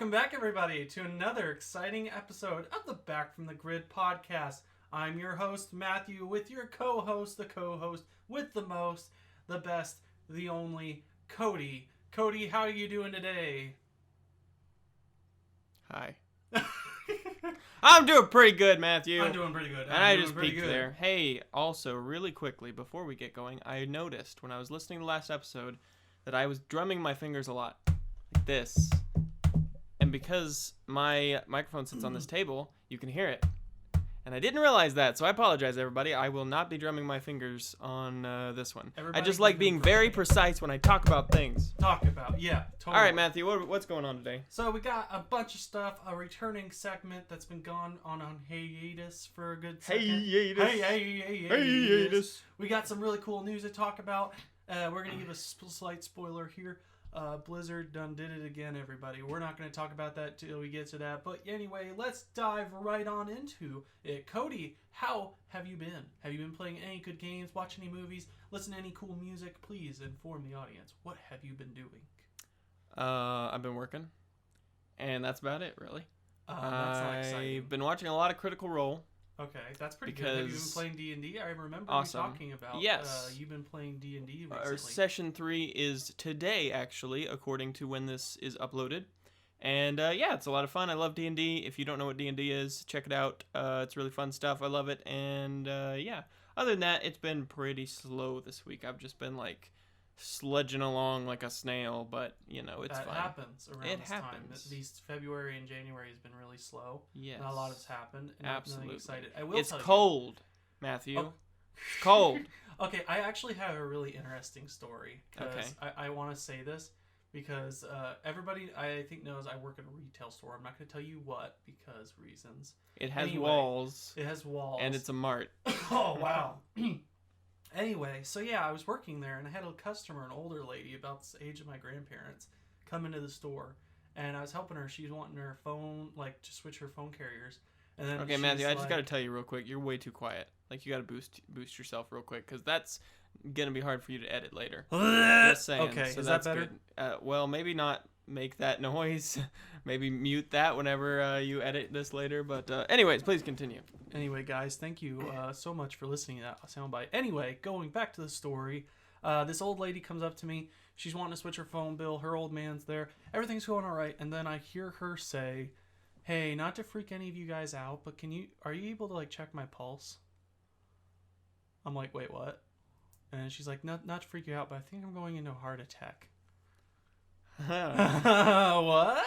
Welcome back, everybody, to another exciting episode of the Back from the Grid podcast. I'm your host, Matthew, with your co-host, the co-host with the most, the best, the only, Cody. Cody, how are you doing today? Hi. I'm doing pretty good, Matthew. I'm doing pretty good. And I just peeked there. Hey, also, really quickly, before we get going, I noticed when I was listening to the last episode that I was drumming my fingers a lot. Like this. And because my microphone sits on this table, you can hear it. And I didn't realize that, so I apologize, everybody. I will not be drumming my fingers on this one. I just like being very precise when I talk about things. Yeah, totally. All right, Matthew, what's going on today? So we got a bunch of stuff, a returning segment that's been gone on hiatus for a good second. Hiatus. We got some really cool news to talk about. We're going to give a slight spoiler here. Blizzard done did it again, everybody. We're not going to talk about that till we get to that. But anyway, let's dive right on into it. Cody, how have you been? Have you been playing any good games, watching any movies, listening to any cool music? Please inform the audience. What have you been doing? I've been working. And that's about it, really. That's not exciting. I've been watching a lot of Critical Role. Okay, that's pretty good. Have you been playing D&D? I remember you talking about. Yes. You've been playing D&D recently. Our session 3 is today, actually, according to when this is uploaded. And yeah, it's a lot of fun. I love D&D. If you don't know what D&D is, check it out. It's really fun stuff. I love it. And yeah, other than that, it's been pretty slow this week. I've just been like sludging along like a snail, but you know, it's fine. That happens around this time. These February and January has been really slow. Yes. Not a lot has happened. And absolutely. I'm excited. It's cold, Matthew. Oh. It's cold. Okay, I actually have a really interesting story. Okay. I want to say this because everybody, I think, knows I work at a retail store. I'm not going to tell you what because reasons. It has walls. It has walls. And it's a mart. Oh, wow. Anyway, so yeah, I was working there, and I had a customer, an older lady, about the age of my grandparents, come into the store, and I was helping her. She's wanting her phone, like, to switch her phone carriers. And then okay, Matthew, I just got to tell you real quick, you're way too quiet. Like, you got to boost yourself real quick, because that's going to be hard for you to edit later. Just saying. Okay, so is that's that better? Good. Well, maybe not make that noise. Maybe mute that whenever you edit this later. But anyways, please continue. Anyway, guys, thank you so much for listening to that soundbite. Anyway, going back to the story, this old lady comes up to me. She's wanting to switch her phone bill. Her old man's there. Everything's going all right. And then I hear her say, "Hey, not to freak any of you guys out, but are you able to like check my pulse?" I'm like, "Wait, what?" And she's like, "Not to freak you out, but I think I'm going into a heart attack." What?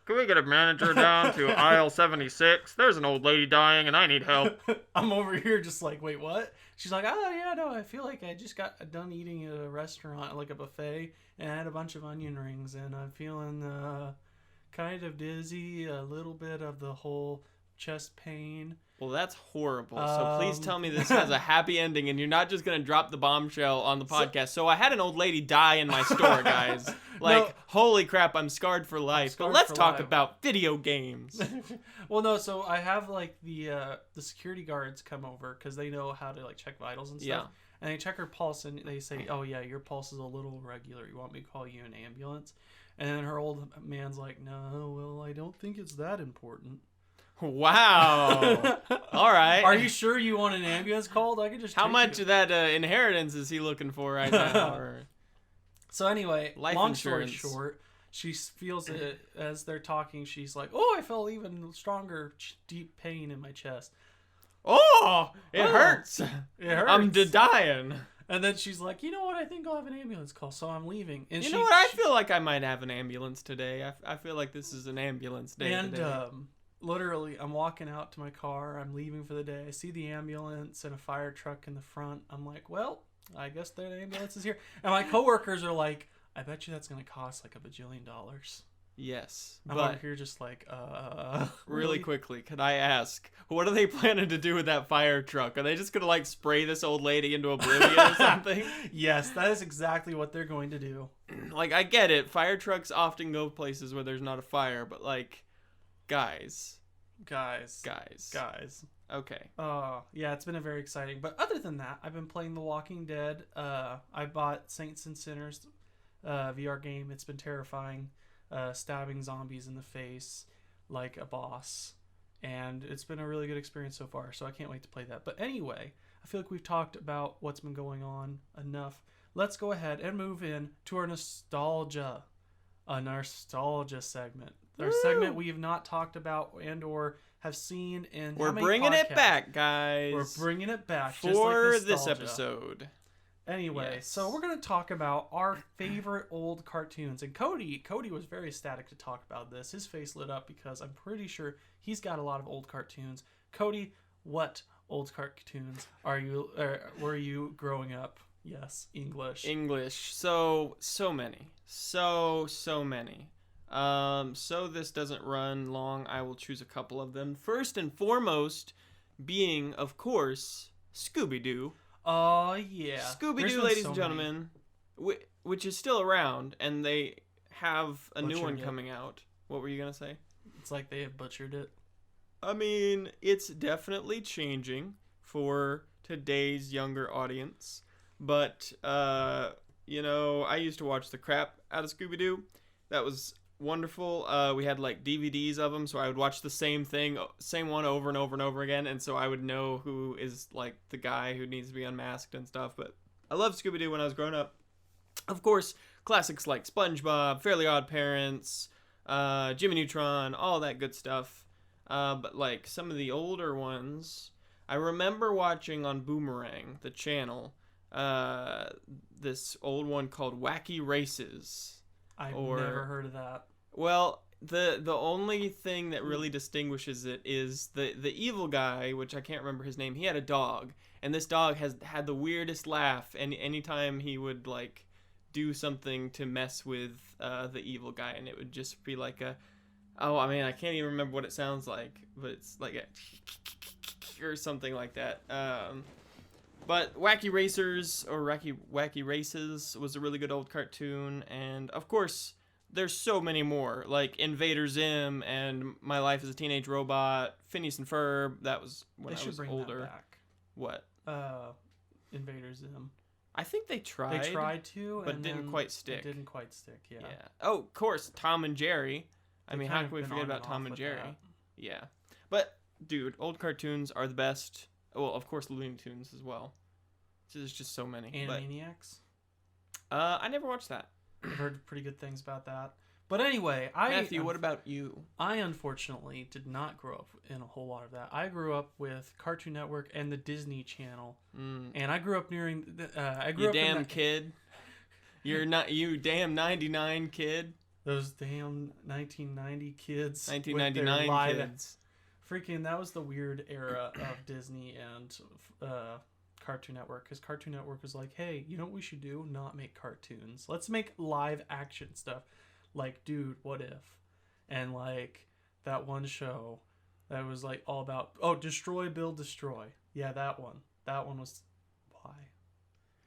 Can we get a manager down to aisle 76? There's an old lady dying and I need help. I'm over here just like, wait, what? She's like, oh, yeah, no, I feel like I just got done eating at a restaurant, like a buffet, and I had a bunch of onion rings, and I'm feeling kind of dizzy, a little bit of the whole chest pain. Well, that's horrible. So please tell me this has a happy ending and you're not just going to drop the bombshell on the podcast. So I had an old lady die in my store, guys. Like, no. Holy crap, I'm scarred for life. But let's talk about video games. Well, no, so I have, like, the security guards come over because they know how to, like, check vitals and stuff. Yeah. And they check her pulse and they say, oh, yeah, your pulse is a little irregular. You want me to call you an ambulance? And then her old man's like, no, well, I don't think it's that important. Wow. All right. Are you sure you want an ambulance called? I could just. How much of that inheritance is he looking for right now? Or... So anyway, long story short, she feels it as they're talking. She's like, "Oh, I felt even stronger, deep pain in my chest. Oh, it hurts. It hurts. I'm dying." And then she's like, "You know what? I think I'll have an ambulance call, so I'm leaving." And you know what? I feel like I might have an ambulance today. I feel like this is an ambulance day today. Literally, I'm walking out to my car. I'm leaving for the day. I see the ambulance and a fire truck in the front. I'm like, well, I guess the ambulance is here. And my coworkers are like, I bet you that's going to cost like $1 bajillion. Yes. I'm over here just like, really quickly, could I ask, what are they planning to do with that fire truck? Are they just going to like spray this old lady into oblivion or something? Yes, that is exactly what they're going to do. Like, I get it. Fire trucks often go places where there's not a fire, but like... Guys. Okay. Yeah, it's been a very exciting. But other than that, I've been playing The Walking Dead. I bought Saints and Sinners VR game. It's been terrifying. stabbing zombies in the face like a boss. And it's been a really good experience so far, so I can't wait to play that. But anyway, I feel like we've talked about what's been going on enough. Let's go ahead and move in to our nostalgia segment. Our segment we have not talked about and or have seen in We're how many bringing it podcasts? back, guys. We're bringing it back for just like this nostalgia. episode. Anyway, Yes. so we're going to talk about our favorite old cartoons. And Cody was very ecstatic to talk about this. His face lit up because I'm pretty sure he's got a lot of old cartoons. Cody, what old cartoons were you growing up? Yes, English. So many. So many. So this doesn't run long. I will choose a couple of them. First and foremost being, of course, Scooby-Doo. Oh, yeah. Scooby-Doo, ladies and gentlemen, which is still around, and they have a new one coming out. What were you going to say? It's like they have butchered it. I mean, it's definitely changing for today's younger audience. But, I used to watch the crap out of Scooby-Doo. That was wonderful. We had like DVDs of them, so I would watch the same one over and over and over again, and so I would know who is like the guy who needs to be unmasked and stuff. But I loved Scooby-Doo when I was growing up. Of course, classics like SpongeBob, Fairly Odd Parents, Jimmy Neutron, all that good stuff. But like some of the older ones, I remember watching on Boomerang, the channel, this old one called Wacky Races. I've never heard of that. Well, the only thing that really distinguishes it is the evil guy, which I can't remember his name. He had a dog, and this dog had the weirdest laugh. And anytime he would like do something to mess with the evil guy, and it would just be like I can't even remember what it sounds like, but it's like a or something like that. But Wacky Racers or Wacky Races was a really good old cartoon, and of course there's so many more, like Invader Zim and My Life as a Teenage Robot, Phineas and Ferb. That was when I was older. That back. What? Invader Zim. I think they tried. They tried to, but didn't quite stick. It didn't quite stick. Yeah. Oh, of course, Tom and Jerry. I mean, how can we forget about Tom and Jerry? That. Yeah. But dude, old cartoons are the best. Well, of course, Looney Tunes as well. There's just so many. Animaniacs? I never watched that. I've heard pretty good things about that. But anyway, Matthew, what about you? I unfortunately did not grow up in a whole lot of that. I grew up with Cartoon Network and the Disney Channel, and I grew up nearing. You damn kid! You're not you damn 99 kid. Those damn 1990 kids. 1999 kids. Freaking, that was the weird era of Disney and Cartoon Network, because Cartoon Network was like, hey, you know what we should do? Not make cartoons. Let's make live action stuff. Like, dude, what if? And like that one show that was like all about, Destroy, Build, Destroy. Yeah, that one. That one was why?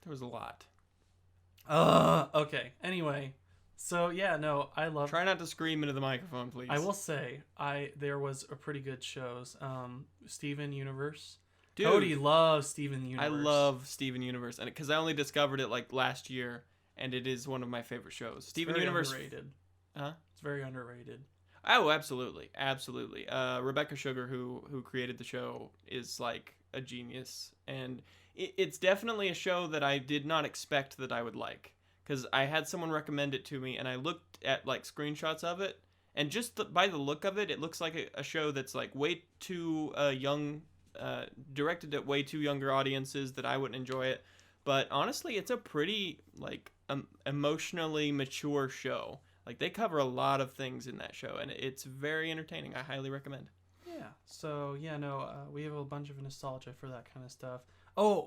There was a lot. Okay. Anyway, so yeah, no, I love. Try not to scream into the microphone, please. I will say, there was a pretty good shows. Steven Universe. Dude, Cody loves Steven Universe. I love Steven Universe, and because I only discovered it like last year, and it is one of my favorite shows. Steven Universe. Underrated. Huh? It's very underrated. Oh, absolutely. Rebecca Sugar, who created the show, is like a genius, and it's definitely a show that I did not expect that I would like, because I had someone recommend it to me, and I looked at like screenshots of it, and just by the look of it, it looks like a show that's like way too young. Directed at way too younger audiences that I wouldn't enjoy it, but honestly it's a pretty like emotionally mature show. Like they cover a lot of things in that show, and it's very entertaining. I highly recommend. Yeah, so we have a bunch of nostalgia for that kind of stuff.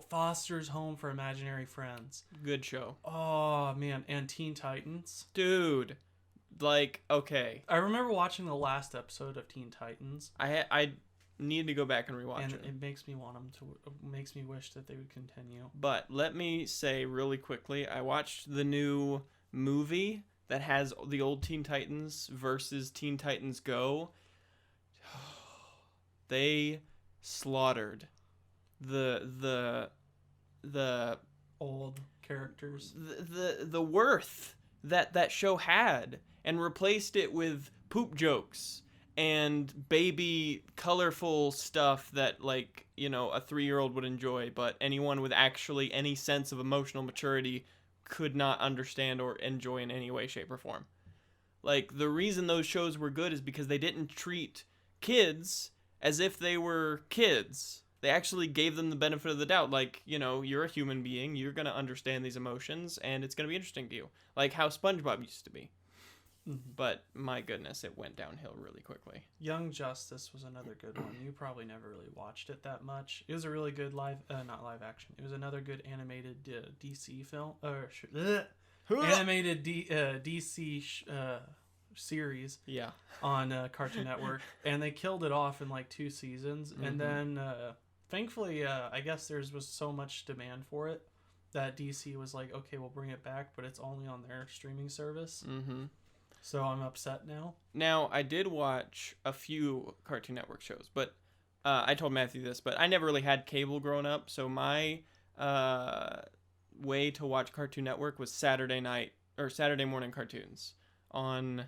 Foster's Home for Imaginary Friends, good show. Oh man, and Teen Titans, dude, like, okay, I remember watching the last episode of Teen Titans. I need to go back and rewatch it. It makes me want them to. Makes me wish that they would continue. But let me say really quickly, I watched the new movie that has the old Teen Titans versus Teen Titans Go. They slaughtered the old characters. The worth that show had. and replaced it with poop jokes and baby colorful stuff that, like, you know, a 3-year-old would enjoy, but anyone with actually any sense of emotional maturity could not understand or enjoy in any way, shape, or form. Like, the reason those shows were good is because they didn't treat kids as if they were kids. They actually gave them the benefit of the doubt. Like, you know, you're a human being, you're going to understand these emotions, and it's going to be interesting to you. Like how SpongeBob used to be. Mm-hmm. But my goodness, it went downhill really quickly. Young Justice was another good one. You probably never really watched it that much. It was a really good not live action. It was another good animated DC film animated DC series. Yeah. On Cartoon Network, and they killed it off in like 2 seasons, and then thankfully, I guess there was so much demand for it that DC was like, okay, we'll bring it back, but it's only on their streaming service. Mm-hmm. So I'm upset now. Now, I did watch a few Cartoon Network shows, but I told Matthew this, but I never really had cable growing up, so my way to watch Cartoon Network was Saturday morning cartoons on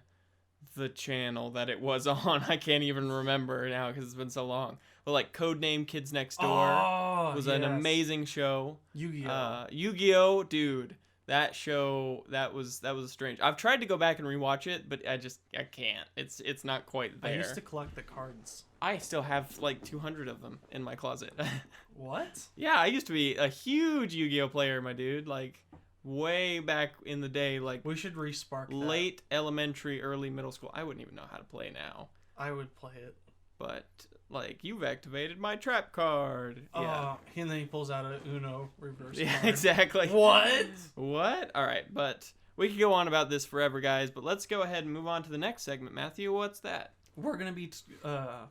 the channel that it was on. I can't even remember now because it's been so long. But like Codename Kids Next Door was an amazing show. Yu-Gi-Oh! Yu-Gi-Oh! Dude. That show, that was strange. I've tried to go back and rewatch it, but I can't. It's not quite there. I used to collect the cards. I still have like 200 of them in my closet. What? Yeah, I used to be a huge Yu-Gi-Oh player, my dude. Like way back in the day, like we should respark that. Late elementary, early middle school. I wouldn't even know how to play now. I would play it. But like, you've activated my trap card. Yeah. And then he pulls out a Uno reverse Yeah, card. exactly. What? What? All right, but we could go on about this forever, guys. But let's go ahead and move on to the next segment. Matthew, what's that? We're going to be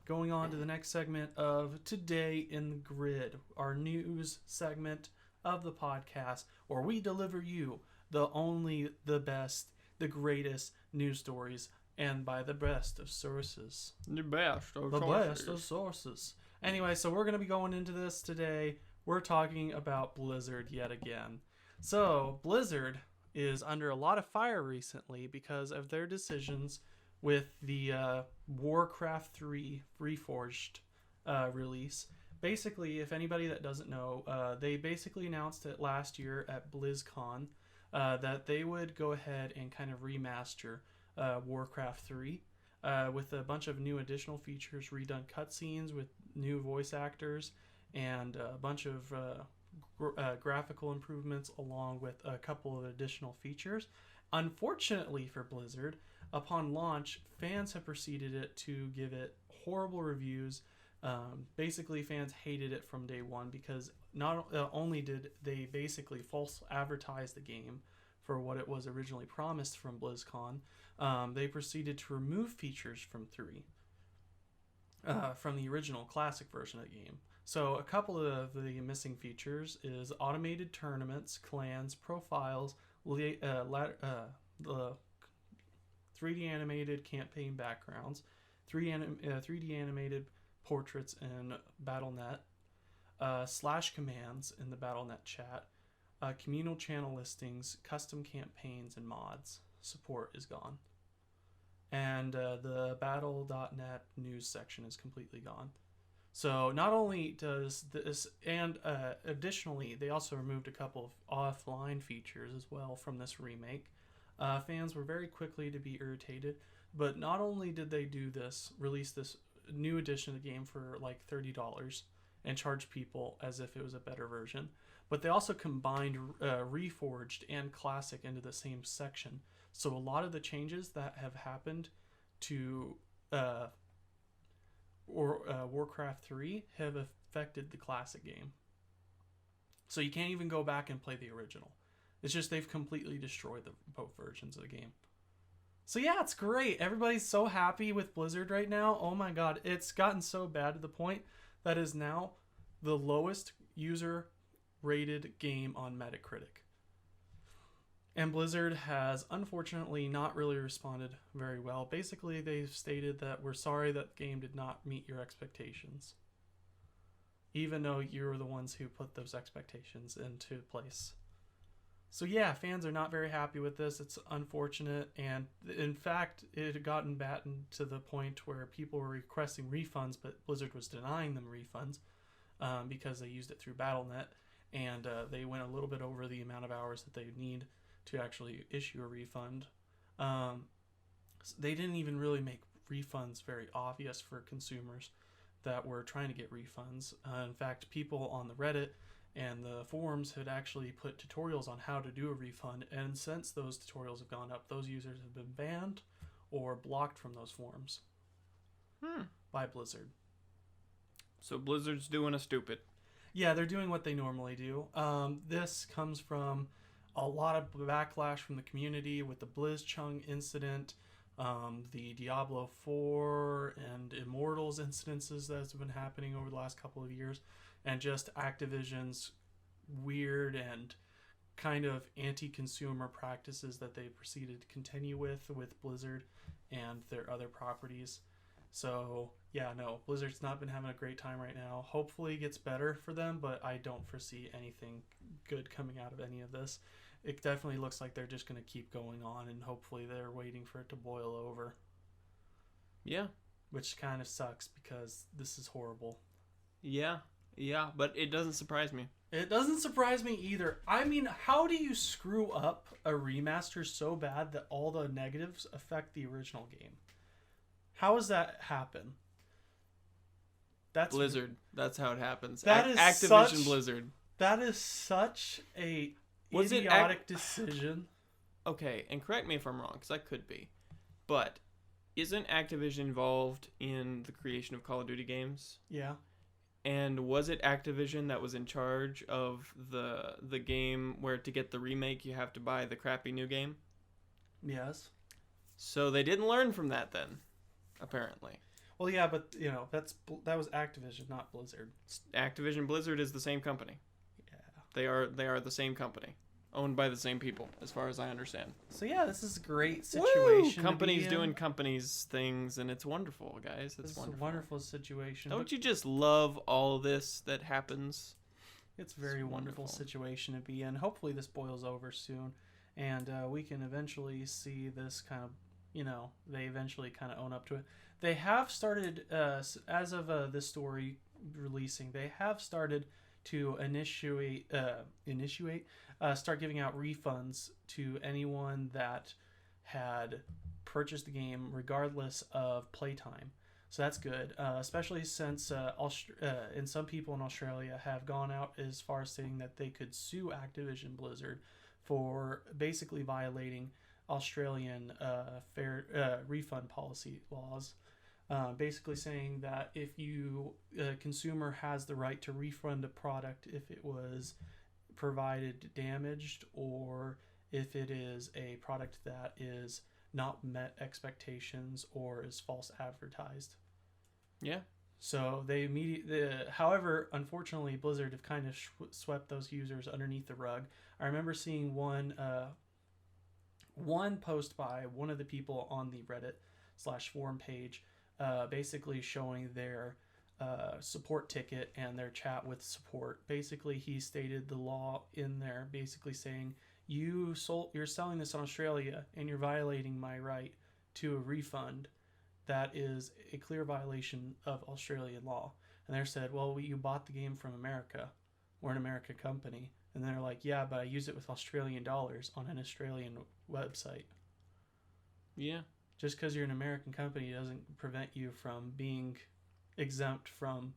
going on to the next segment of Today in the Grid, our news segment of the podcast, where we deliver you the best, the greatest news stories, and by the best of sources. The best of sources. Anyway, so we're going to be going into this today. We're talking about Blizzard yet again. So, Blizzard is under a lot of fire recently because of their decisions with the Warcraft 3 Reforged release. Basically, if anybody that doesn't know, they basically announced it last year at BlizzCon that they would go ahead and kind of remaster Warcraft 3 with a bunch of new additional features, redone cutscenes with new voice actors, and a bunch of graphical improvements along with a couple of additional features. Unfortunately for Blizzard, upon launch, fans have proceeded to give it horrible reviews. Basically, fans hated it from day one because not only did they basically false advertise the game for what it was originally promised from BlizzCon, they proceeded to remove features from 3 from the original classic version of the game. So a couple of the missing features is automated tournaments, clans, profiles, the 3D animated campaign backgrounds, 3D animated portraits in Battle.net, slash commands in the Battle.net chat, communal channel listings, custom campaigns, and mods. Support is gone. And the Battle.net news section is completely gone. So not only does this, and additionally, they also removed a couple of offline features as well from this remake. Fans were very quickly to be irritated, but not only did they do this, release this new edition of the game for like $30 and charge people as if it was a better version, but they also combined Reforged and Classic into the same section. So a lot of the changes that have happened to Warcraft 3 have affected the Classic game. So you can't even go back and play the original. It's just they've completely destroyed both versions of the game. So yeah, it's great. Everybody's so happy with Blizzard right now. Oh my god, it's gotten so bad to the point that is now the lowest user rated game on Metacritic. And Blizzard has unfortunately not really responded very well. Basically, they've stated that we're sorry that the game did not meet your expectations, even though you're the ones who put those expectations into place. So yeah, fans are not very happy with this. It's unfortunate, and in fact, it had gotten bad to the point where people were requesting refunds, but Blizzard was denying them refunds because they used it through BattleNet, and they went a little bit over the amount of hours that they need to actually issue a refund. They didn't even really make refunds very obvious for consumers that were trying to get refunds. In fact, people on the Reddit and the forums had actually put tutorials on how to do a refund, and since those tutorials have gone up, those users have been banned or blocked from those forums by Blizzard. So Blizzard's doing a stupid. Yeah, they're doing what they normally do. This comes from a lot of backlash from the community with the Blizzchung incident, the Diablo 4 and Immortals incidences that have been happening over the last couple of years, and just Activision's weird and kind of anti-consumer practices that they proceeded to continue with Blizzard and their other properties. So yeah, no, Blizzard's not been having a great time right now. Hopefully it gets better for them, but I don't foresee anything good coming out of any of this. It definitely looks like they're just going to keep going on, and hopefully they're waiting for it to boil over. Yeah. Which kind of sucks because this is horrible. Yeah, but it doesn't surprise me. It doesn't surprise me either. I mean, how do you screw up a remaster so bad that all the negatives affect the original game? How does that happen? That's Blizzard. That's how it happens. That is Activision Blizzard. That is such a idiotic decision. Okay, and correct me if I'm wrong, because I could be. But isn't Activision involved in the creation of Call of Duty games? Yeah. And was it Activision that was in charge of the game where to get the remake you have to buy the crappy new game? Yes. So they didn't learn from that then, apparently. Well, yeah, but you know that was Activision, not Blizzard. Activision Blizzard is the same company. Yeah. They are the same company, owned by the same people, as far as I understand. So yeah, this is a great situation. Woo! Companies doing companies things, and it's wonderful, guys. It's wonderful. A wonderful situation. Don't you just love all this that happens? It's a very wonderful situation to be in. Hopefully this boils over soon, and we can eventually see this kind of, they eventually kind of own up to it. They have started, as of this story releasing, they have started to start giving out refunds to anyone that had purchased the game regardless of playtime. So that's good, especially since and some people in Australia have gone out as far as saying that they could sue Activision Blizzard for basically violating Australian fair refund policy laws. Basically saying that if a consumer has the right to refund a product if it was provided damaged, or if it is a product that is not met expectations or is false advertised. Yeah. So they however, unfortunately, Blizzard have kind of swept those users underneath the rug. I remember seeing one post by one of the people on the Reddit/forum page, basically showing their support ticket and their chat with support. Basically, he stated the law in there, basically saying you're selling this in Australia and you're violating my right to a refund. That is a clear violation of Australian law. And they said, well, you bought the game from America. We're an American company. And they're like, yeah, but I use it with Australian dollars on an Australian website. Yeah. Just because you're an American company doesn't prevent you from being exempt from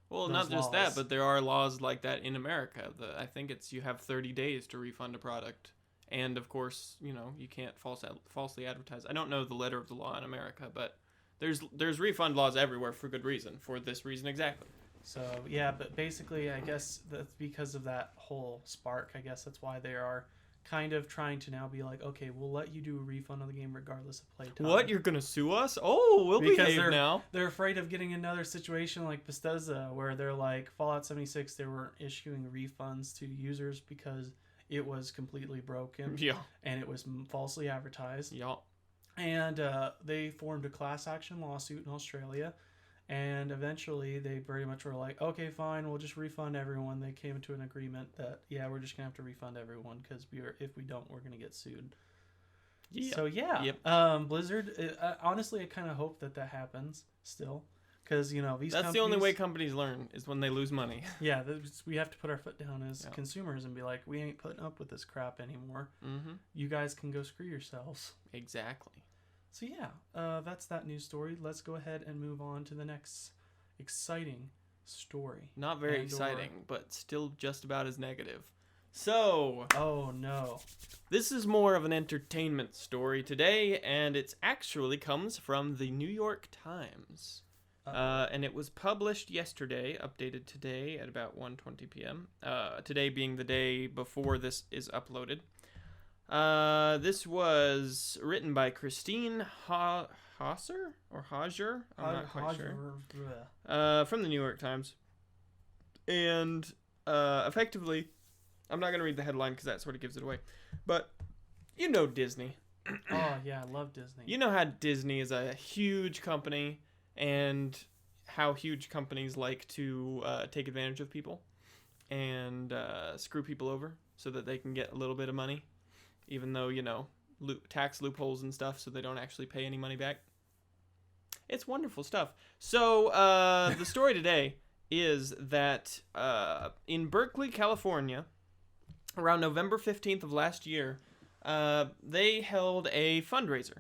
Well, not just that, but there are laws like that in America. I think it's you have 30 days to refund a product. And, of course, you can't falsely advertise. I don't know the letter of the law in America, but there's refund laws everywhere for good reason, for this reason exactly. So, yeah, but basically, I guess that's because of that whole spark. I guess that's why they are kind of trying to now be like, okay, we'll let you do a refund on the game regardless of playtime. What? You're going to sue us? Oh, we'll behave now. They're afraid of getting another situation like Bethesda, where they're like, Fallout 76, they weren't issuing refunds to users because it was completely broken. Yeah. And it was falsely advertised. Yeah. And they formed a class action lawsuit in Australia. And eventually, they pretty much were like, okay, fine, we'll just refund everyone. They came to an agreement that, yeah, we're just going to have to refund everyone because if we don't, we're going to get sued. Yep. So, yeah. Yep. Blizzard, honestly, I kind of hope that happens still. Because, these That's the only way companies learn is when they lose money. Yeah, we have to put our foot down as consumers and be like, we ain't putting up with this crap anymore. Mm-hmm. You guys can go screw yourselves. Exactly. So yeah, that's that news story. Let's go ahead and move on to the next exciting story. Not very exciting, but still just about as negative. So... Oh, no. This is more of an entertainment story today, and it actually comes from the New York Times. And it was published yesterday, updated today at about 1:20 p.m. Today being the day before this is uploaded. This was written by Christine Hauser or Hager? I'm not quite sure. From the New York Times. And effectively, I'm not going to read the headline because that sort of gives it away. But you know Disney. Oh, yeah, I love Disney. You know how Disney is a huge company and how huge companies like to take advantage of people and screw people over so that they can get a little bit of money, even though, tax loopholes and stuff, so they don't actually pay any money back. It's wonderful stuff. So the story today is that in Berkeley, California, around November 15th of last year, they held a fundraiser.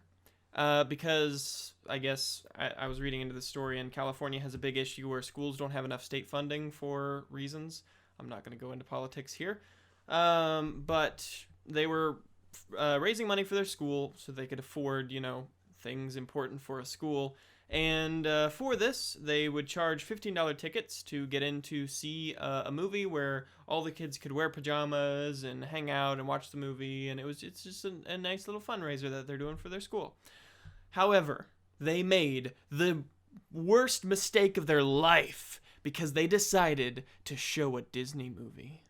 Because I guess I was reading into the story, and California has a big issue where schools don't have enough state funding for reasons. I'm not going to go into politics here. But they were raising money for their school so they could afford, things important for a school. And for this, they would charge $15 tickets to get in to see a movie where all the kids could wear pajamas and hang out and watch the movie. And it's just a nice little fundraiser that they're doing for their school. However, they made the worst mistake of their life because they decided to show a Disney movie.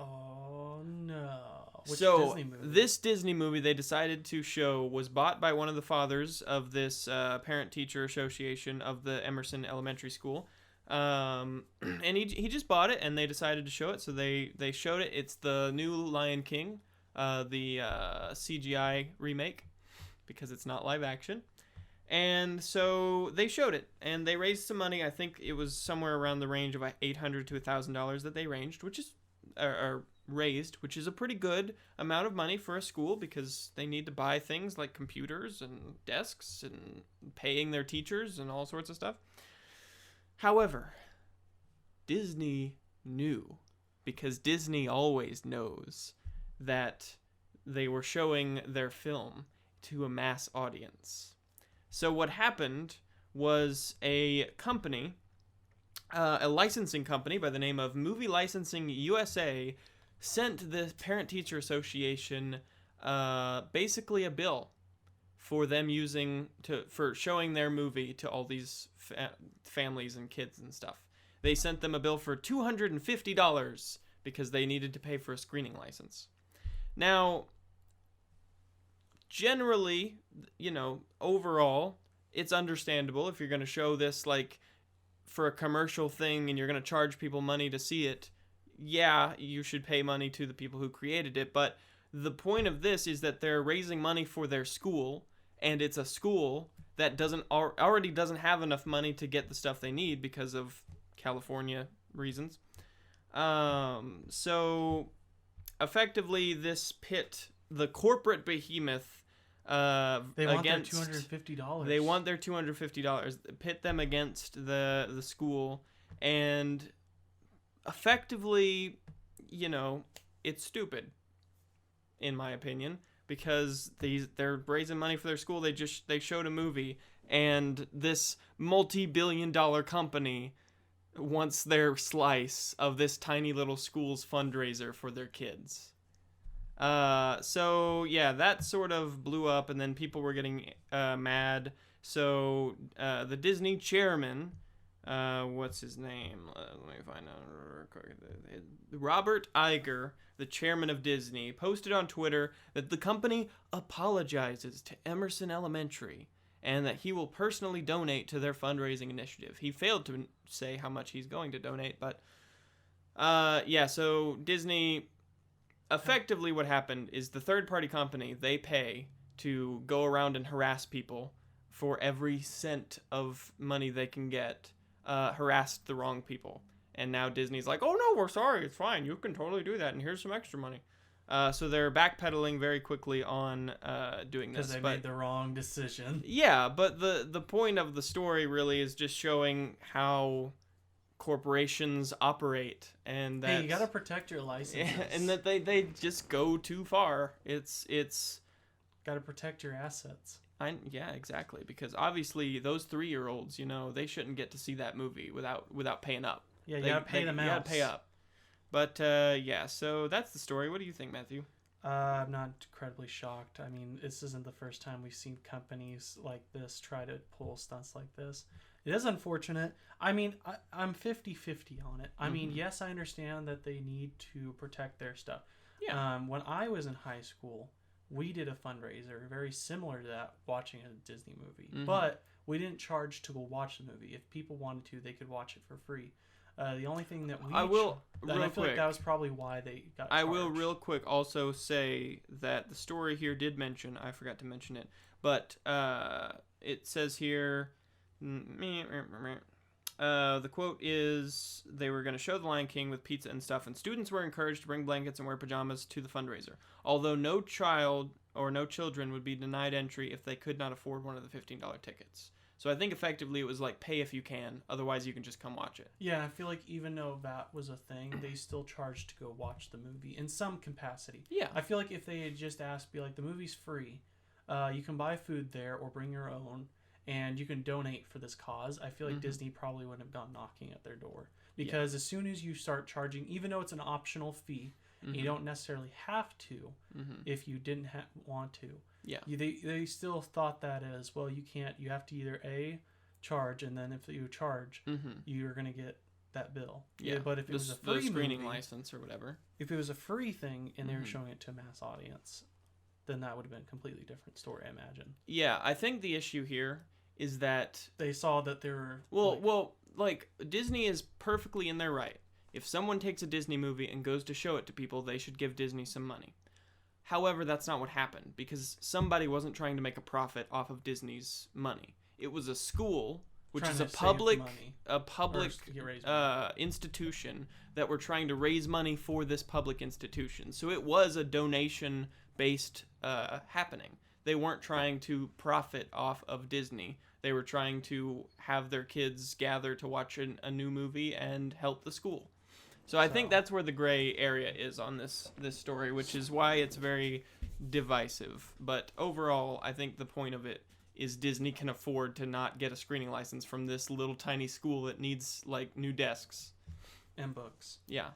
Oh, no. Which Disney movie? This Disney movie they decided to show was bought by one of the fathers of this parent-teacher association of the Emerson Elementary School. And he just bought it, and they decided to show it, so they showed it. It's the new Lion King, the CGI remake, because it's not live action. And so they showed it, and they raised some money. I think it was somewhere around the range of $800 to $1,000 that they raised, which is a pretty good amount of money for a school because they need to buy things like computers and desks and paying their teachers and all sorts of stuff. However, Disney knew, because Disney always knows, that they were showing their film to a mass audience. So what happened was a company, a licensing company by the name of Movie Licensing USA, sent the Parent-Teacher Association basically a bill for them for showing their movie to all these families and kids and stuff. They sent them a bill for $250 because they needed to pay for a screening license. Now, generally, overall, it's understandable if you're going to show this for a commercial thing and you're going to charge people money to see it. Yeah, you should pay money to the people who created it, but the point of this is that they're raising money for their school, and it's a school that already doesn't have enough money to get the stuff they need because of California reasons. So effectively, this pit the corporate behemoth they want their $250. They want their $250. Pit them against the school, and effectively, it's stupid, in my opinion, because they're raising money for their school. They showed a movie, and this multi-billion-dollar company wants their slice of this tiny little school's fundraiser for their kids. So yeah, that sort of blew up, and then people were getting mad. So the Disney chairman, what's his name? Let me find out. Robert Iger, the chairman of Disney, posted on Twitter that the company apologizes to Emerson Elementary and that he will personally donate to their fundraising initiative. He failed to say how much he's going to donate, but so Disney, effectively what happened is the third-party company, they pay to go around and harass people for every cent of money they can get, harassed the wrong people. And now Disney's like, oh no, we're sorry, it's fine, you can totally do that, and here's some extra money. So they're backpedaling very quickly on doing this. Because they made the wrong decision. Yeah, but the point of the story really is just showing how corporations operate, and that you gotta protect your licenses. And that they just go too far. It's gotta protect your assets. Yeah, exactly. Because obviously those 3-year-olds, they shouldn't get to see that movie without paying up. Yeah, you gotta pay them out. You gotta pay up. But so that's the story. What do you think, Matthew? I'm not incredibly shocked. I mean, this isn't the first time we've seen companies like this try to pull stunts like this. It is unfortunate. I mean, I'm 50-50 on it. I mean, yes, I understand that they need to protect their stuff. Yeah. When I was in high school, we did a fundraiser very similar to that, watching a Disney movie. But we didn't charge to go watch the movie. If people wanted to, they could watch it for free. The only thing that I feel like that was probably why they got charged. I will real quick also say that the story here did mention, I forgot to mention it, but it says here, the quote is, they were going to show The Lion King with pizza and stuff, and students were encouraged to bring blankets and wear pajamas to the fundraiser, although no child or no children would be denied entry if they could not afford one of the $15 tickets. So I think effectively it was like, pay if you can, otherwise you can just come watch it. Yeah, I feel like even though that was a thing, they still charged to go watch the movie in some capacity. Yeah. I feel like if they had just asked, be like, the movie's free, you can buy food there or bring your own, and you can donate for this cause, I feel like Disney probably wouldn't have gone knocking at their door. Because as soon as you start charging, even though it's an optional fee, you don't necessarily have to if you didn't want to. Yeah. They still thought that as, well, you can't, you have to either A, charge, and then if you charge, you're going to get that bill. Yeah. But if it was a free screening movie, license or whatever. If it was a free thing and they were showing it to a mass audience, then that would have been a completely different story, I imagine. Yeah, I think the issue here is that they saw that there were... Like, Disney is perfectly in their right. If someone takes a Disney movie and goes to show it to people, they should give Disney some money. However, that's not what happened, because somebody wasn't trying to make a profit off of Disney's money. It was a school, which is a public institution that were trying to raise money for this public institution. So it was a donation-based happening. They weren't trying to profit off of Disney. They were trying to have their kids gather to watch a new movie and help the school. So I think that's where the gray area is on this story, which is why it's very divisive. But overall, I think the point of it is Disney can afford to not get a screening license from this little tiny school that needs, like, new desks. And books. Yeah.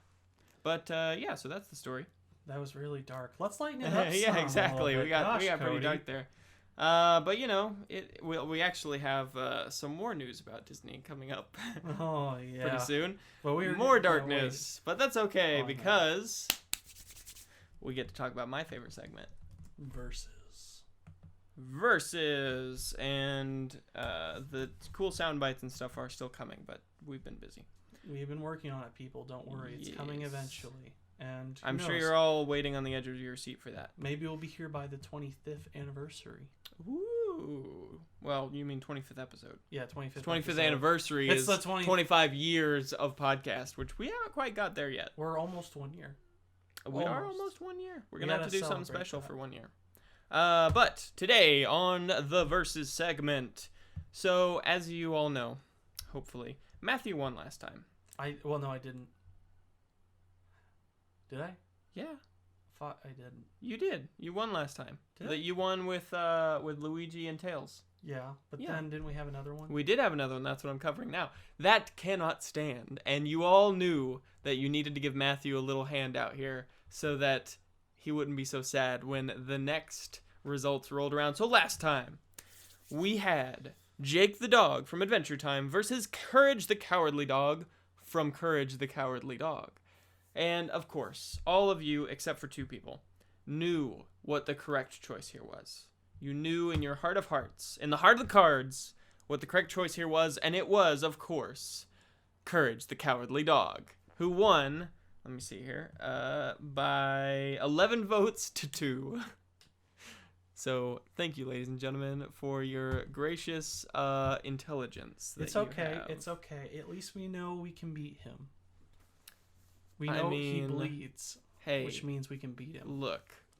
But, so that's the story. That was really dark. Let's lighten it up some. Yeah, exactly. We got Cody. pretty dark there. But we actually have some more news about Disney coming up. Oh yeah, pretty soon. But more darkness, but that's okay because we get to talk about my favorite segment, versus, and the cool sound bites and stuff are still coming, but we've been busy. We've been working on it, people. Don't worry, it's coming eventually. And I'm sure you're all waiting on the edge of your seat for that. Maybe we'll be here by the 25th anniversary. Ooh. Well, you mean 25th episode. Yeah, 25th 25th anniversary is the 25 years of podcast, which we haven't quite got there yet. We're almost 1 year. We are almost 1 year. We're going to have to do something special for 1 year. But today on the Versus segment, so as you all know, hopefully, Matthew won last time. No, I didn't. Did I? Yeah. Thought I didn't. You did. You won last time. Did I? You won with Luigi and Tails. Yeah, but then didn't we have another one? We did have another one. That's what I'm covering now. That cannot stand. And you all knew that you needed to give Matthew a little handout here so that he wouldn't be so sad when the next results rolled around. So last time, we had Jake the dog from Adventure Time versus Courage the Cowardly Dog from Courage the Cowardly Dog. And, of course, all of you, except for 2 people, knew what the correct choice here was. You knew in your heart of hearts, in the heart of the cards, what the correct choice here was, and it was, of course, Courage the Cowardly Dog, who won, let me see here, by 11 votes to 2. So, thank you, ladies and gentlemen, for your gracious intelligence. It's okay. It's okay. At least we know we can beat him. We know he bleeds. Hey, which means we can beat him.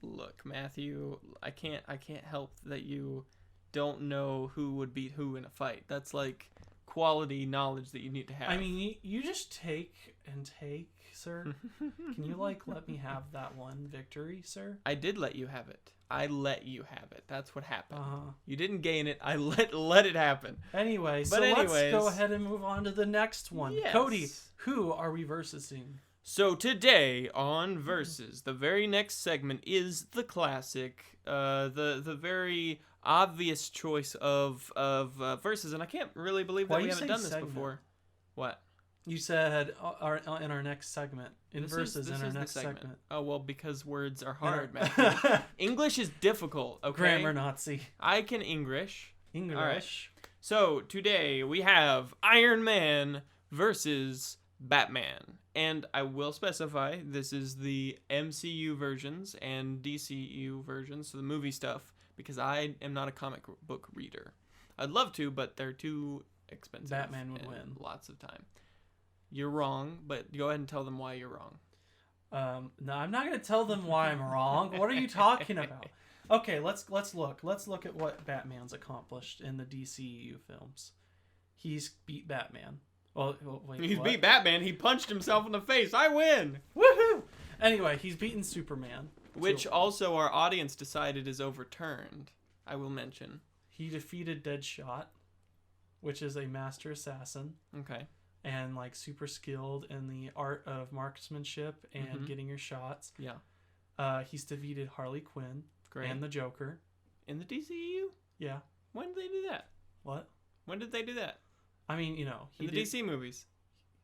Look, Matthew. I can't help that you don't know who would beat who in a fight. That's like quality knowledge that you need to have. I mean, you just take and take, sir. Can you let me have that one victory, sir? I did let you have it. I let you have it. That's what happened. Uh-huh. You didn't gain it. I let it happen. Anyway, let's go ahead and move on to the next one. Yes. Cody, who are we versusing? So today on Versus, the very next segment is the classic, the very obvious choice of Versus, and I can't really believe that we haven't done this before. What? You said in our next segment. Versus in our next segment. Oh, well, because words are hard, Matthew. English is difficult, okay? Grammar Nazi. I can English. All right. So today we have Iron Man versus Batman. And I will specify this is the MCU versions and DCU versions, so the movie stuff, because I am not a comic book reader. I'd love to, but they're too expensive. Batman would win. Lots of time. You're wrong, but go ahead and tell them why you're wrong. No, I'm not going to tell them why I'm wrong. What are you talking about? Okay, let's look. Let's look at what Batman's accomplished in the DCU films. He's beat Batman. Well, wait, he's what? beat Batman. He punched himself in the face. I win. Woohoo! Anyway, he's beaten Superman, which also our audience decided is overturned. I will mention. He defeated Deadshot, which is a master assassin. Okay. And super skilled in the art of marksmanship and getting your shots. Yeah. He's defeated Harley Quinn. Great. And the Joker. In the DCU? Yeah. When did they do that? What? When did they do that? I mean, in the DC movies.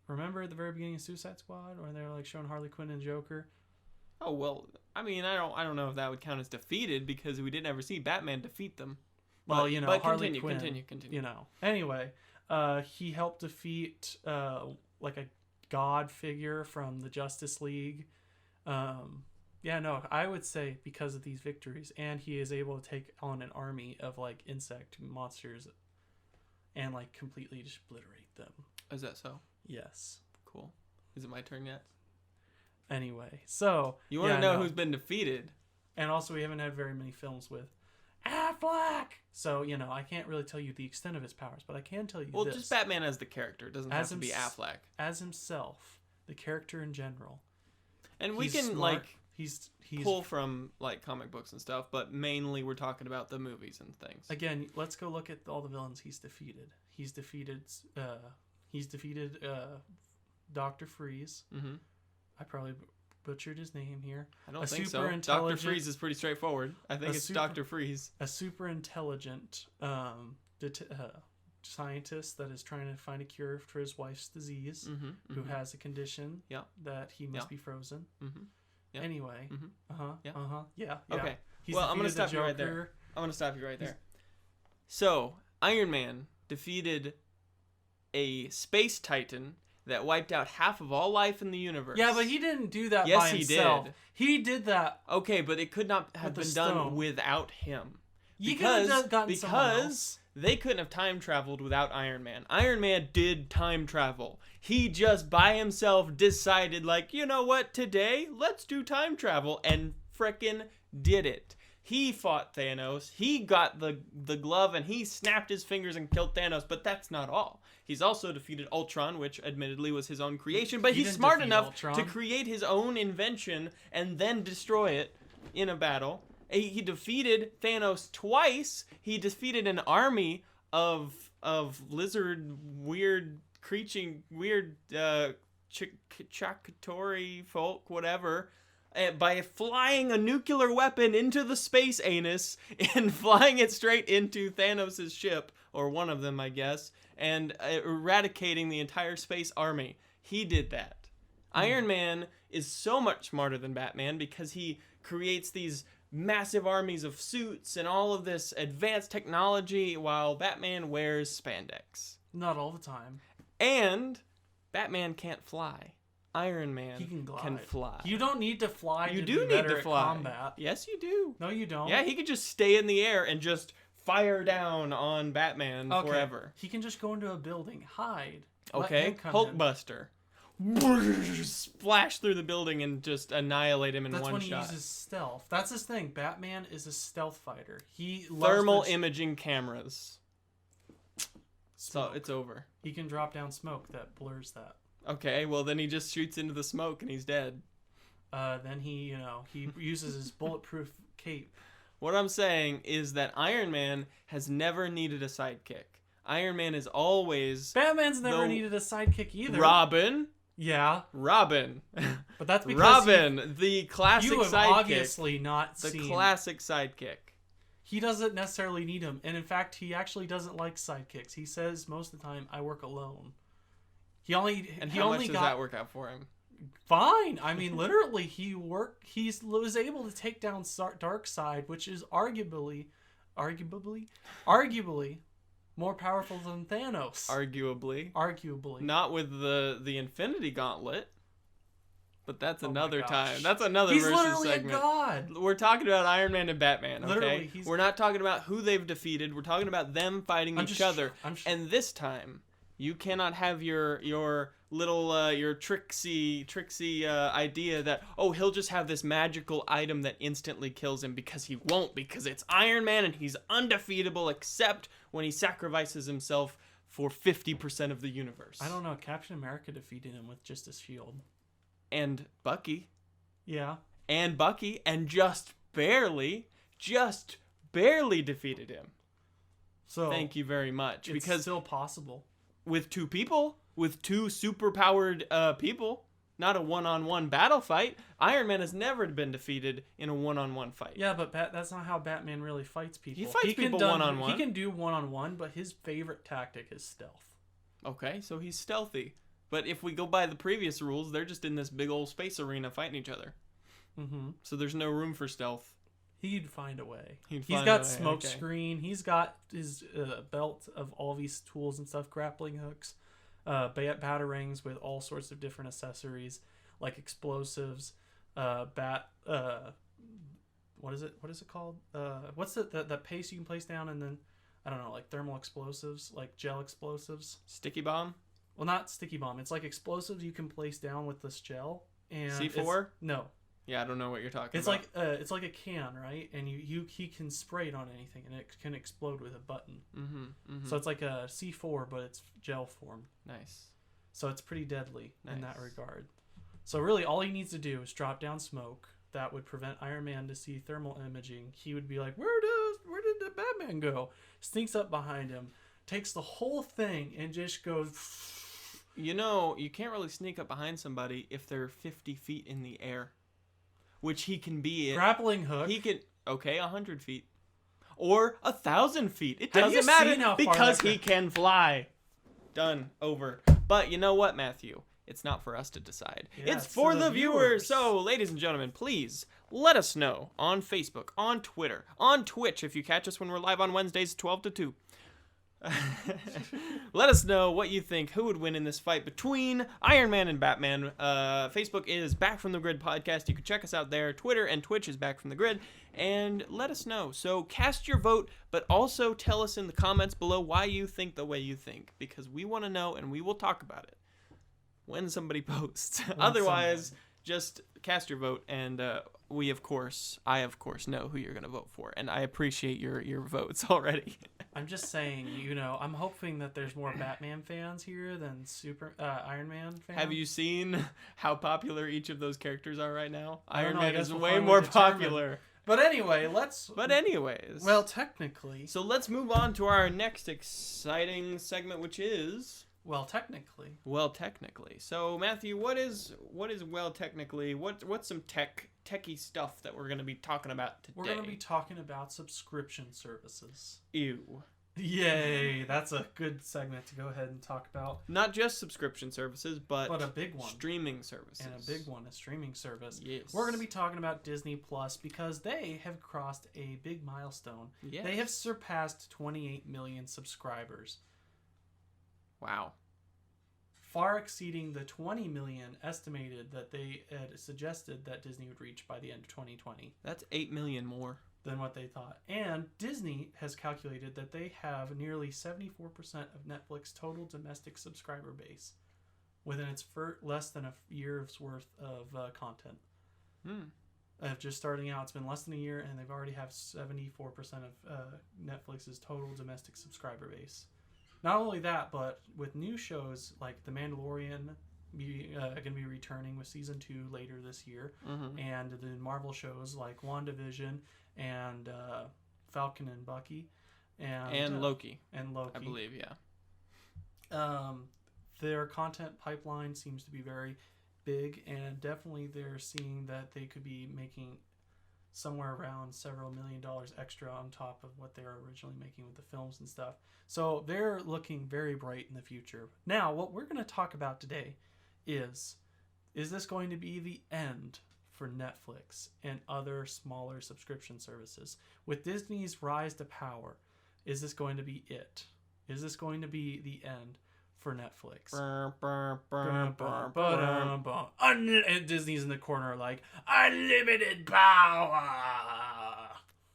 Remember at the very beginning of Suicide Squad where they're showing Harley Quinn and Joker? Oh, well, I mean, I don't know if that would count as defeated because we didn't ever see Batman defeat them. Well, but Harley Quinn. Continue. Anyway, he helped defeat a god figure from the Justice League. I would say because of these victories, and he is able to take on an army of insect monsters and completely just obliterate them. Is that so? Yes. Cool. Is it my turn yet? Anyway, so you want to know who's been defeated, and also we haven't had very many films with Affleck. So I can't really tell you the extent of his powers, but I can tell you. Well, just Batman as the character. It doesn't have to be Affleck. As himself, the character in general. And we can smart. He's pull from comic books and stuff, but mainly we're talking about the movies and things. Again, let's go look at all the villains he's defeated. He's defeated Dr. Freeze. Mm-hmm. I probably butchered his name here. I don't think so. Dr. Freeze is pretty straightforward. I think it's Dr. Freeze. A super intelligent scientist that is trying to find a cure for his wife's disease, who has a condition that he must be frozen. Mm-hmm. Yep. Anyway. Mm-hmm. Yeah. Okay. He's well, I'm going to stop you right there. So, Iron Man defeated a space titan that wiped out half of all life in the universe. Yeah, but he didn't do that by himself. Yes, he did that. Okay, but it could not have been done without him. Because they couldn't have time traveled without Iron Man. Iron Man did time travel. He just by himself decided, you know what, today, let's do time travel, and frickin' did it. He fought Thanos, he got the glove, and he snapped his fingers and killed Thanos, but that's not all. He's also defeated Ultron, which admittedly was his own creation, but he's smart enough to create his own invention and then destroy it in a battle. He defeated Thanos twice. He defeated an army of lizard Chakatori folk, whatever, by flying a nuclear weapon into the space anus and flying it straight into Thanos' ship, or one of them, I guess, and eradicating the entire space army. He did that. Iron Man is so much smarter than Batman because he creates these massive armies of suits and all of this advanced technology while Batman wears spandex. Not all the time. And Batman can't fly. Iron Man He can glide. can fly. You don't need to fly. You to do be need better to at fly. combat. Yes, you do. No, you don't. Yeah, he could just stay in the air and just fire down on Batman forever. He can just go into a building, hide. let Okay, him come in. Hulkbuster. Splash through the building and just annihilate him in That's one when he shot. uses stealth. That's his thing. Batman is a stealth fighter. He loves Thermal the imaging cameras. So smoke. it's over. He can drop down smoke that blurs that. Okay, well then he just shoots into the smoke and he's dead. Then he uses his bulletproof cape. What I'm saying is that Iron Man has never needed a sidekick. Iron Man is always Batman's never The- needed a sidekick either. Robin. Yeah, Robin. but that's because Robin, the classic you have sidekick. obviously not The seen. classic sidekick. He doesn't necessarily need him, and in fact, he actually doesn't like sidekicks. He says most of the time, "I work alone." And he how only much does got that work out for him? fine. I mean, literally, he was able to take down Darkseid, which is arguably more powerful than Thanos. Arguably. Not with the Infinity Gauntlet. But that's Oh my another gosh. time. That's another He's versus literally segment. a god. We're talking about Iron Man and Batman, okay? Literally, We're not talking about who they've defeated. We're talking about them fighting each other. And this time, you cannot have your little your tricksy idea that he'll just have this magical item that instantly kills him, because he won't, because it's Iron Man and he's undefeatable except when he sacrifices himself for 50% of the universe. I don't know. Captain America defeated him with just his shield. And Bucky. Yeah. And Bucky, and just barely defeated him. So Thank you very much. It's Because still possible. with two people, with two superpowered people, not a one-on-one battle fight, Iron Man has never been defeated in a one-on-one fight. Yeah, but that's not how Batman really fights people. He fights people one-on-one. He can do one-on-one, but his favorite tactic is stealth. Okay, so he's stealthy. But if we go by the previous rules, they're just in this big old space arena fighting each other. Mm-hmm. So there's no room for stealth. He'd find a way. He's got smoke screen. He's got his belt of all these tools and stuff, grappling hooks, batarangs with all sorts of different accessories, like explosives, what is it called? What's that paste you can place down, and then, I don't know, like thermal explosives, like gel explosives. Sticky bomb? Well, not sticky bomb. It's like explosives you can place down with this gel. And C4? No. Yeah, I don't know what you're talking It's about. it's like a can, right? And he can spray it on anything, and it can explode with a button. So it's like a C4, but it's gel form. Nice. So it's pretty deadly in that Nice. regard. So really, all he needs to do is drop down smoke that would prevent Iron Man to see thermal imaging. He would be like, "Where did the Batman go?" Sneaks up behind him, takes the whole thing, and just goes. You know, you can't really sneak up behind somebody if they're 50 feet in the air, which he can be. Grappling hook. He can, 100 feet. Or 1,000 feet. It Have you doesn't matter seen how far because that he can fly. Done. Over. But you know what, Matthew? It's not for us to decide. Yeah, it's it's for to the the viewers. viewers. So, ladies and gentlemen, please let us know on Facebook, on Twitter, on Twitch, if you catch us when we're live on Wednesdays, 12 to 2. Let us know what you think. Who would win in this fight between Iron Man and Batman? Facebook is Back from the Grid podcast. You can check us out there. Twitter and Twitch is Back from the Grid. And let us know. So cast your vote, but also tell us in the comments below why you think the way you think, because we want to know and we will talk about it when somebody posts. Otherwise, just cast your vote, and I of course know who you're gonna vote for, and I appreciate your votes already. I'm just saying, I'm hoping that there's more Batman fans here than Iron Man fans. Have you seen how popular each of those characters are right now? I don't Iron know, I Man guess is we'll way finally more determine. popular. But anyway, Well, technically. So let's move on to our next exciting segment, which is Well, technically. So Matthew, what is well technically? What's some techie stuff that we're going to be talking about today? We're going to be talking about subscription services. Ew. Yay! That's a good segment to go ahead and talk about. Not just subscription services, but a big one. Streaming services. And a big one, a streaming service. Yes. We're going to be talking about Disney Plus because they have crossed a big milestone. Yes. They have surpassed 28 million subscribers. Wow. Far exceeding the 20 million estimated that they had suggested that Disney would reach by the end of 2020. That's 8 million more than what they thought. And Disney has calculated that they have nearly 74% of Netflix total domestic subscriber base within its less than a year's worth of content. Of just starting out, it's been less than a year, and they've already have 74% of Netflix's total domestic subscriber base. Not only that, but with new shows like The Mandalorian going to be returning with season 2 later this year, and the Marvel shows like WandaVision and Falcon and Bucky, and Loki, I believe, yeah. Their content pipeline seems to be very big, and definitely they're seeing that they could be making somewhere around several $1 million extra on top of what they were originally making with the films and stuff. So they're looking very bright in the future. Now, what we're going to talk about today is this going to be the end for Netflix and other smaller subscription services? With Disney's rise to power, is this going to be it? Is this going to be the end for Netflix? And Disney's in the corner like, unlimited power!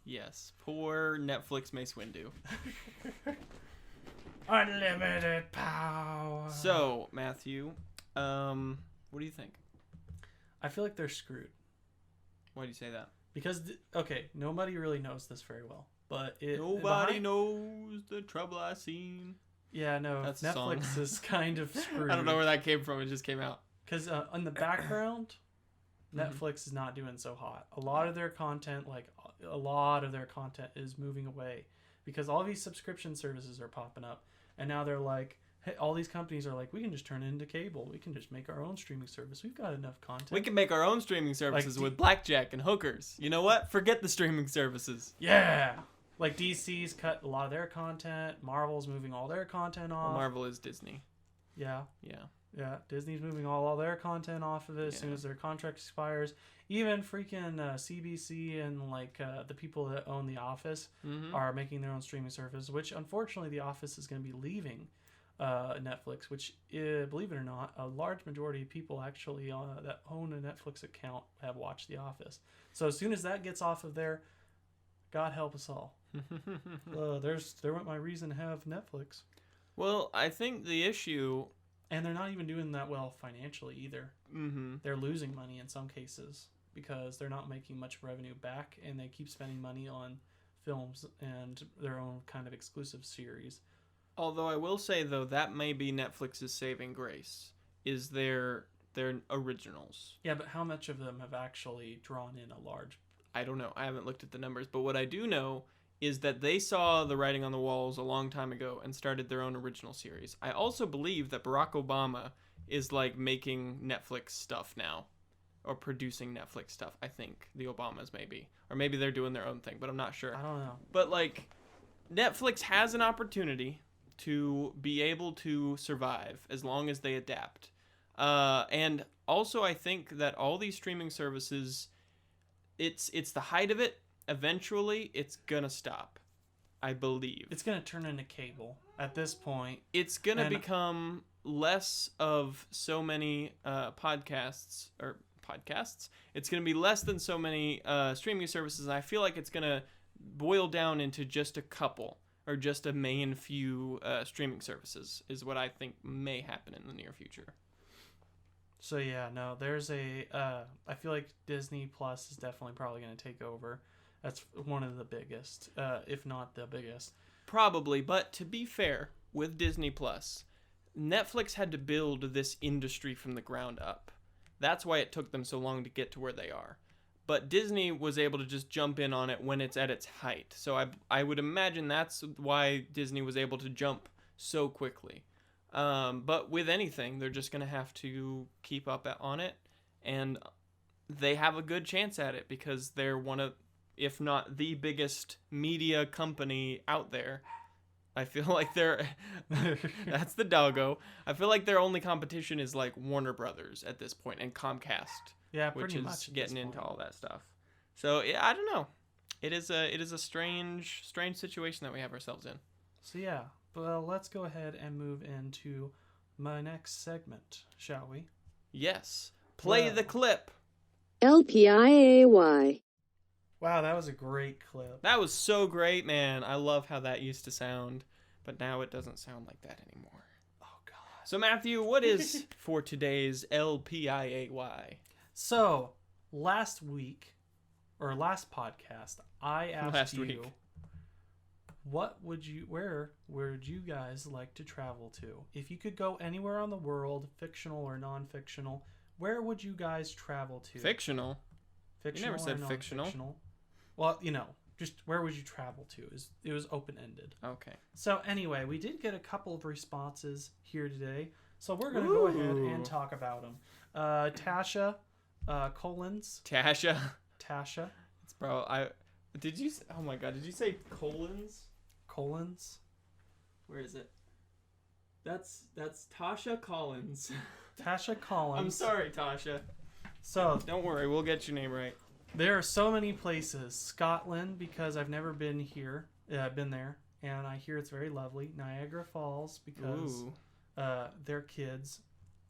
Yes, poor Netflix Mace Windu. Unlimited power! So, Matthew, what do you think? I feel like they're screwed. Why do you say that? Because, okay, nobody really knows this very well. But nobody knows the trouble I seen. Yeah, no, that's Netflix is kind of screwed. I don't know where that came from. It just came out. Because in the background, Netflix is not doing so hot. A lot of their content is moving away. Because all these subscription services are popping up. And now they're like, hey, all these companies are like, we can just turn it into cable. We can just make our own streaming service. We've got enough content. We can make our own streaming services with blackjack and hookers. You know what? Forget the streaming services. Yeah. Like DC's cut a lot of their content. Marvel's moving all their content off. Well, Marvel is Disney. Yeah. Yeah. Yeah. Disney's moving all their content off of it as soon as their contract expires. Even freaking CBC and like the people that own The Office are making their own streaming service, which unfortunately The Office is going to be leaving Netflix, which believe it or not, a large majority of people actually that own a Netflix account have watched The Office. So as soon as that gets off of there, God help us all. There went my reason to have Netflix. Well, I think the issue... And they're not even doing that well financially either. They're losing money in some cases because they're not making much revenue back, and they keep spending money on films and their own kind of exclusive series. Although I will say, though, that may be Netflix's saving grace, is their originals. Yeah, but how much of them have actually drawn in a large... I don't know. I haven't looked at the numbers. But what I do know is that they saw the writing on the walls a long time ago and started their own original series. I also believe that Barack Obama is like making Netflix stuff now, or producing Netflix stuff. I think the Obamas maybe, or maybe they're doing their own thing, but I'm not sure. I don't know. But like, Netflix has an opportunity to be able to survive as long as they adapt. And also, I think that all these streaming services, it's the height of it. Eventually, it's gonna stop. I believe it's gonna turn into cable at this point. It's gonna become less of so many podcasts. It's gonna be less than so many streaming services. I feel like it's gonna boil down into just a couple or just a main few streaming services is what I think may happen in the near future. So yeah, no, there's I feel like Disney Plus is definitely probably gonna take over. That's one of the biggest, if not the biggest. Probably, but to be fair, with Disney Plus, Netflix had to build this industry from the ground up. That's why it took them so long to get to where they are. But Disney was able to just jump in on it when it's at its height. So I would imagine that's why Disney was able to jump so quickly. But with anything, they're just going to have to keep up on it. And they have a good chance at it because they're one of... if not the biggest media company out there, I feel like they're that's the doggo. I feel like their only competition is like Warner Brothers at this point and Comcast, Yeah, which pretty is much at getting this into point. all that stuff. So yeah, I don't know. It is a strange situation that we have ourselves in. So yeah, well, let's go ahead and move into my next segment, shall we? Yes. Play Well. the clip. LPIAY. Wow, that was a great clip. That was so great, man. I love how that used to sound, but now it doesn't sound like that anymore. Oh God. So Matthew, what is for today's LPIAY? So last week, or last podcast, I asked you, where would you guys like to travel to? If you could go anywhere on the world, fictional or non-fictional, where would you guys travel to? Fictional. Fictional. You never said or fictional. non-fictional? Well, just where would you travel to? It was open-ended. Okay. So anyway, we did get a couple of responses here today, so we're gonna go ahead and talk about them. Tasha, Collins. Tasha. It's Bro, oh my God, did you say Collins? Collins. Where is it? That's Tasha Collins. Tasha Collins. I'm sorry, Tasha. So Don't worry, we'll get your name right. there are so many places. Scotland, because I've never been here. I've been there, and I hear it's very lovely. Niagara Falls, because Ooh. their kids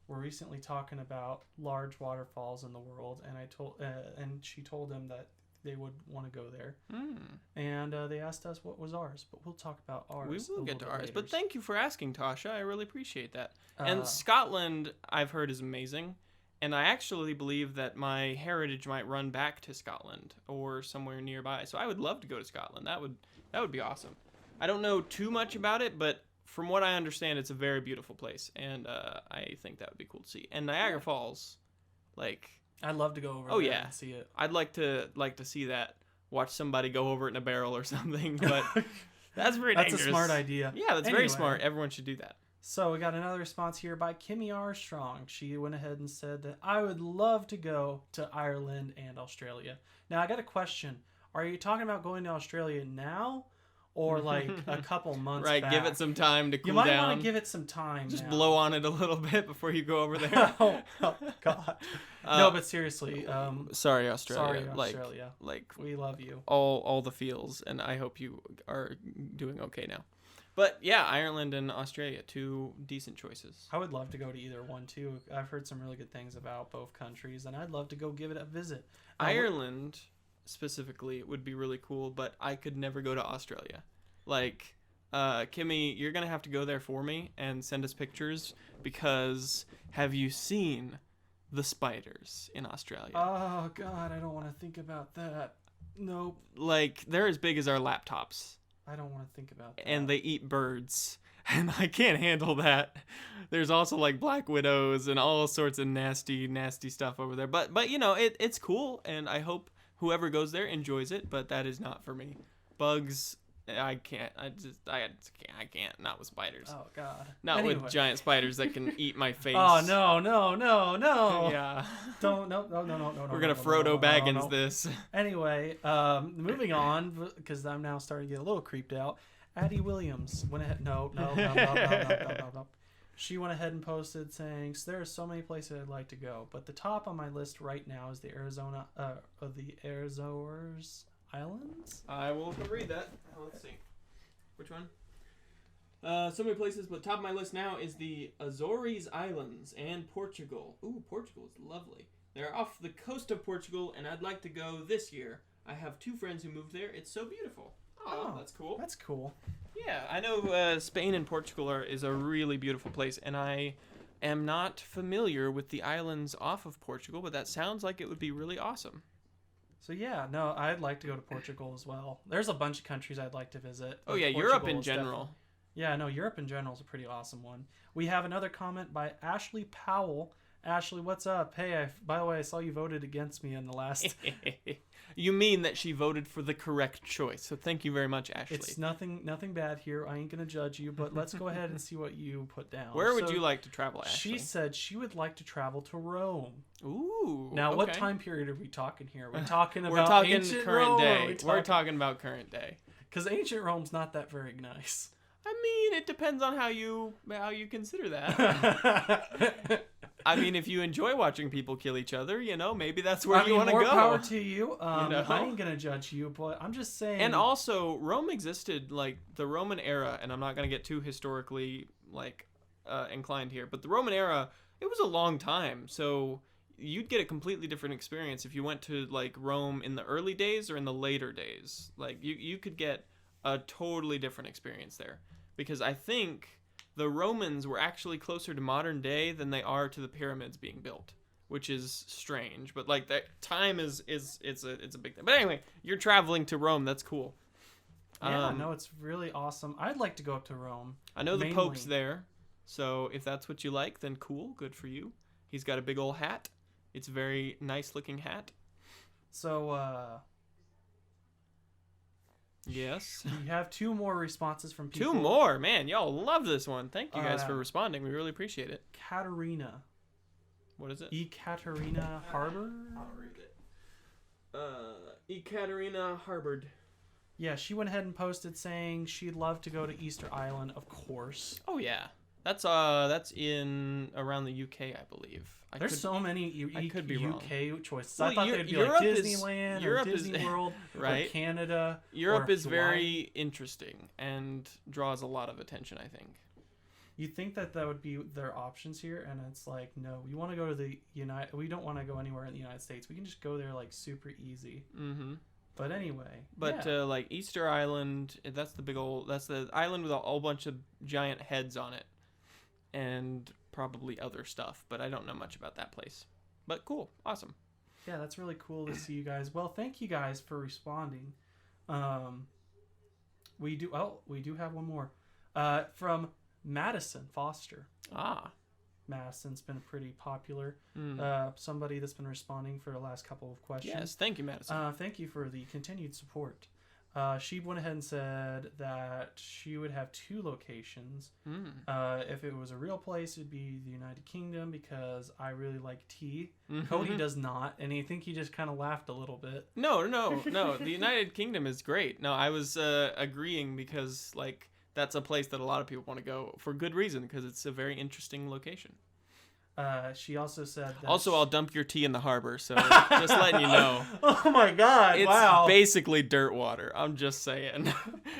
were recently talking about large waterfalls in the world, and she told them that they would want to go there. And they asked us what was ours, but we'll talk about ours. We will get to ours, but thank you for asking, Tasha. I really appreciate that. Uh, And Scotland, I've heard, is amazing. And I actually believe that my heritage might run back to Scotland or somewhere nearby. So I would love to go to Scotland. That would be awesome. I don't know too much about it, but from what I understand, it's a very beautiful place, and I think that would be cool to see. And Niagara Falls, like, I'd love to go over there and see it. I'd like to see that. Watch somebody go over it in a barrel or something, but that's very dangerous. That's a smart idea. Yeah, that's very smart. Everyone should do that. So we got another response here by Kimmy Armstrong. She went ahead and said that I would love to go to Ireland and Australia. Now I got a question. Are you talking about going to Australia now, or like a couple months Right, back? give it some time to cool down. You might down. want to give it some time. Just now. blow on it a little bit before you go over there. oh God. No, but seriously. Sorry, Australia. Sorry, Australia. Like we love you. All the feels, and I hope you are doing okay now. But yeah, Ireland and Australia, two decent choices. I would love to go to either one too. I've heard some really good things about both countries, and I'd love to go give it a visit. Ireland specifically would be really cool, but I could never go to Australia. Like, Kimmy, you're gonna have to go there for me and send us pictures, because have you seen the spiders in Australia? Oh God, I don't want to think about that. Nope. Like, they're as big as our laptops. I don't want to think about that. And they eat birds. And I can't handle that. There's also like black widows and all sorts of nasty stuff over there. But it's cool, and I hope whoever goes there enjoys it, but that is not for me. Bugs, I can't. I can't. Not with spiders. Oh God. Not with giant spiders that can eat my face. Oh no. Yeah. Don't no. We're gonna Frodo Baggins this. Anyway, moving on, because I'm now starting to get a little creeped out. Addie Williams went ahead. No. She went ahead and posted saying, "So there are so many places I'd like to go, but the top on my list right now is the Azores Islands." I will read that. Let's see. Which one? So many places, but top of my list now is the Azores Islands and Portugal. Ooh, Portugal is lovely. They're off the coast of Portugal, and I'd like to go this year. I have 2 friends who moved there. It's so beautiful. Oh, that's cool. That's cool. Yeah, I know Spain and Portugal is a really beautiful place, and I am not familiar with the islands off of Portugal, but that sounds like it would be really awesome. So yeah, no, I'd like to go to Portugal as well. There's a bunch of countries I'd like to visit. Oh yeah, Europe in general. Yeah, no, Europe in general is a pretty awesome one. We have another comment by Ashley Powell. Ashley, what's up? Hey, by the way, I saw you voted against me in the last... You mean that she voted for the correct choice, so thank you very much, Ashley. It's nothing bad here. I ain't going to judge you, but let's go ahead and see what you put down. Where would you like to travel, Ashley? She said she would like to travel to Rome. Ooh. Now, okay. what time period are we talking here? We're talking about We're talking ancient current Rome, day. We're talking about current day. Because ancient Rome's not that very nice. I mean, it depends on how you consider that. I mean, if you enjoy watching people kill each other, maybe that's where you want to go. More power to you. know? I ain't gonna judge you, but I'm just saying. And also, Rome existed, like, the Roman era, and I'm not gonna get too historically, like, inclined here, but the Roman era, it was a long time, so you'd get a completely different experience if you went to, like, Rome in the early days or in the later days. Like, you could get a totally different experience there, because I think the Romans were actually closer to modern day than they are to the pyramids being built, which is strange. But like that time it's a big thing. But anyway, you're traveling to Rome. That's cool. Yeah, no, it's really awesome. I'd like to go up to Rome. I know the Pope's there, so if that's what you like, then cool, good for you. He's got a big old hat. It's a very nice looking hat. So, yes. We have 2 more responses from people. 2 more? Man, y'all love this one. Thank you guys for responding. We really appreciate it. Katerina. What is it? Ekaterina Harbor? I'll read it. Ekaterina Harbord. Yeah, she went ahead and posted saying she'd love to go to Easter Island, of course. Oh, yeah. That's in around the UK, I believe. There's so many I could be UK wrong. choices. Well, I thought they'd be Europe like Disneyland Europe or Disney World right? or Canada. Europe or is Hawaii. very interesting and draws a lot of attention, I think. You think that would be their options here, and it's like, no, we want to go to the we don't want to go anywhere in the United States. We can just go there like super easy. Mm-hmm. But anyway. But yeah. like Easter Island, that's the island with a whole bunch of giant heads on it. And probably other stuff, but I don't know much about that place. But cool, awesome. Yeah, that's really cool to see you guys. Well, thank you guys for responding. We do have one more. From Madison Foster. Madison's been pretty popular. Somebody that's been responding for the last couple of questions. Yes, thank you, Madison. Thank you for the continued support. She went ahead and said that she would have 2 locations. If it was a real place, it'd be the United Kingdom because I really like tea. Cody does not, and I think he just kind of laughed a little bit. No. The United Kingdom is great. No, I was agreeing because like that's a place that a lot of people want to go for good reason because it's a very interesting location. She also said that... Also, I'll dump your tea in the harbor, so just letting you know. Oh my god, it's basically dirt water, I'm just saying.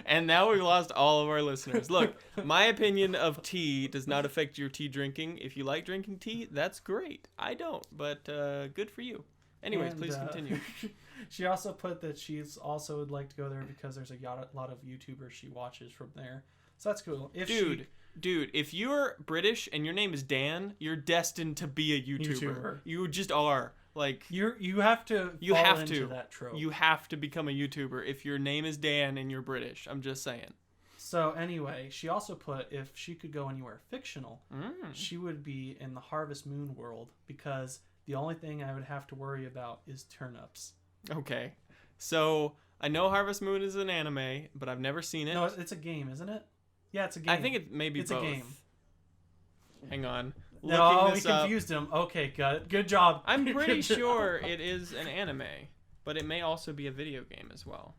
And now we've lost all of our listeners. Look, my opinion of tea does not affect your tea drinking. If you like drinking tea, that's great. I don't, but good for you. Anyways, please continue. She also put that she's also would like to go there because there's a lot of YouTubers she watches from there. So that's cool. Dude, if you're British and your name is Dan, you're destined to be a YouTuber. You just are. Like you have to fall into that trope. You have to become a YouTuber if your name is Dan and you're British. I'm just saying. So anyway, she also put if she could go anywhere fictional, she would be in the Harvest Moon world because the only thing I would have to worry about is turnips. Okay. So I know Harvest Moon is an anime, but I've never seen it. No, it's a game, isn't it? Yeah, it's a game. I think it may be both. A game. Hang on. No, we confused him. Okay, good job. I'm pretty sure it is an anime, but it may also be a video game as well.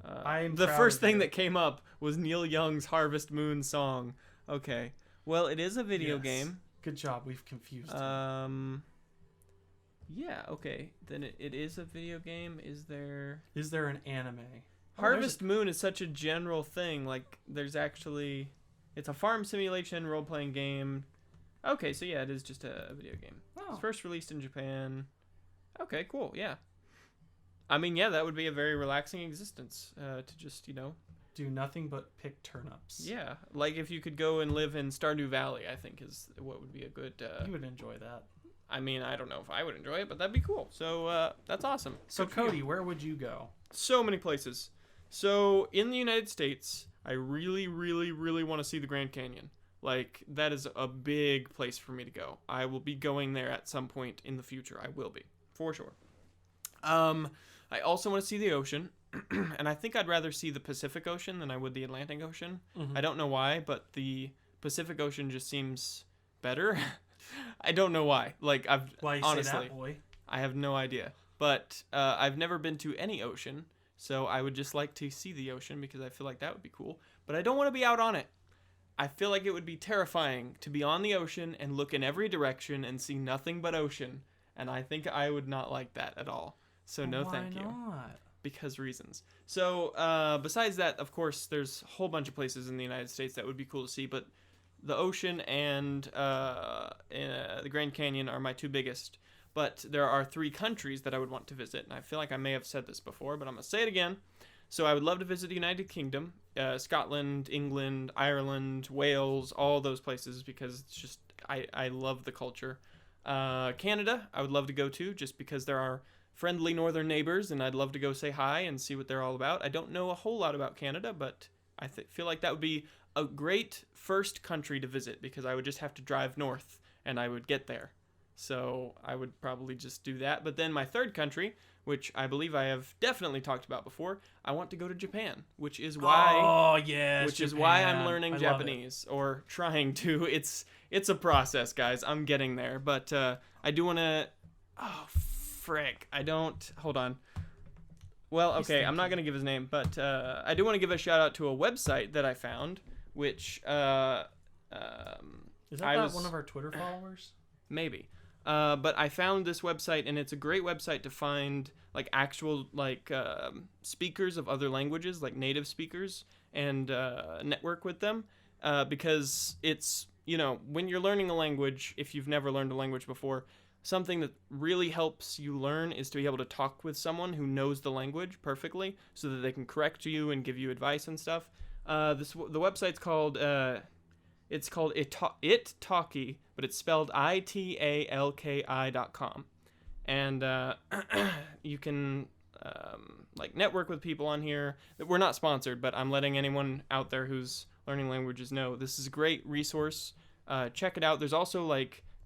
The first thing that came up was Neil Young's Harvest Moon song. Okay. Well, it is a video game. Good job. We've confused him. Yeah, okay. Then it is a video game. Is there an anime? Harvest Moon is such a general thing. Like, there's actually... It's a farm simulation role-playing game. Okay, so yeah, it is just a video game. Oh. It's first released in Japan. Okay, cool, yeah. I mean, yeah, that would be a very relaxing existence to just, do nothing but pick turnips. Yeah, like if you could go and live in Stardew Valley, I think is what would be a good... You would enjoy that. I mean, I don't know if I would enjoy it, but that'd be cool. So that's awesome. So Cody, where would you go? So many places. So in the United States, I really, really, really want to see the Grand Canyon. Like, that is a big place for me to go. I will be going there at some point in the future. I will be, for sure. I also want to see the ocean, and I think I'd rather see the Pacific Ocean than I would the Atlantic Ocean. I don't know why, but the Pacific Ocean just seems better. I don't know why. Like, why you honestly, say that, boy? I have no idea. But I've never been to any ocean, so I would just like to see the ocean because I feel like that would be cool. but I don't want to be out on it. I feel like it would be terrifying to be on the ocean and look in every direction and see nothing but ocean, and I think I would not like that at all. So no, thank you. Why not? Because reasons. So besides that, of course, there's a whole bunch of places in the United States that would be cool to see, but the ocean and the Grand Canyon are my two biggest. But there are 3 countries that I would want to visit, and I feel like I may have said this before, but I'm going to say it again. So I would love to visit the United Kingdom, Scotland, England, Ireland, Wales, all those places, because it's just, I love the culture. Canada, I would love to go to, just because there are friendly northern neighbors, and I'd love to go say hi and see what they're all about. I don't know a whole lot about Canada, but I feel like that would be a great first country to visit, because I would just have to drive north, and I would get there. So I would probably just do that. But then my third country, which I believe I have definitely talked about before, I want to go to Japan, which is why is why I'm learning Japanese, or trying to. It's a process, guys. I'm getting there, but I do want to. Oh frick! I don't. Hold on. Well, okay, I'm not gonna give his name, but I do want to give a shout out to a website that I found, which Is that one of our Twitter followers? Maybe. But I found this website, and it's a great website to find like actual speakers of other languages, like native speakers, and network with them, because it's, when you're learning a language, if you've never learned a language before, something that really helps you learn is to be able to talk with someone who knows the language perfectly, so that they can correct you and give you advice and stuff. The website's called Italki, but it's spelled italki.com, and you can network with people on here. We're not sponsored, but I'm letting anyone out there who's learning languages know this is a great resource. Check it out. There's also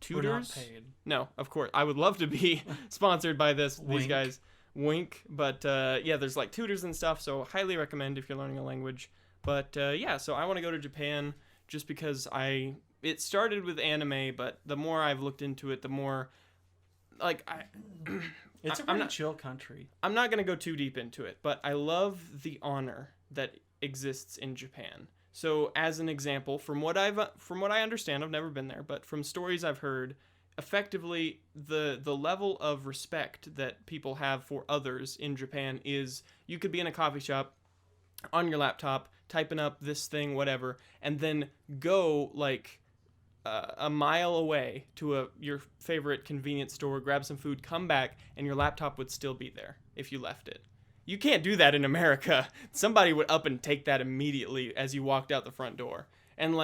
tutors. We're not paid. No, of course. I would love to be sponsored by these Wink. guys. Wink. But there's tutors and stuff, so highly recommend if you're learning a language. But so I want to go to Japan, just because it started with anime, but the more I've looked into it, the more it's a pretty chill country. I'm not going to go too deep into it, but I love the honor that exists in Japan. So as an example, from what I understand, I've never been there, but from stories I've heard, effectively the level of respect that people have for others in Japan is, you could be in a coffee shop on your laptop typing up this thing, whatever, and then go a mile away to your favorite convenience store, grab some food, come back, and your laptop would still be there if you left it. You can't do that in America. Somebody would up and take that immediately as you walked out the front door. And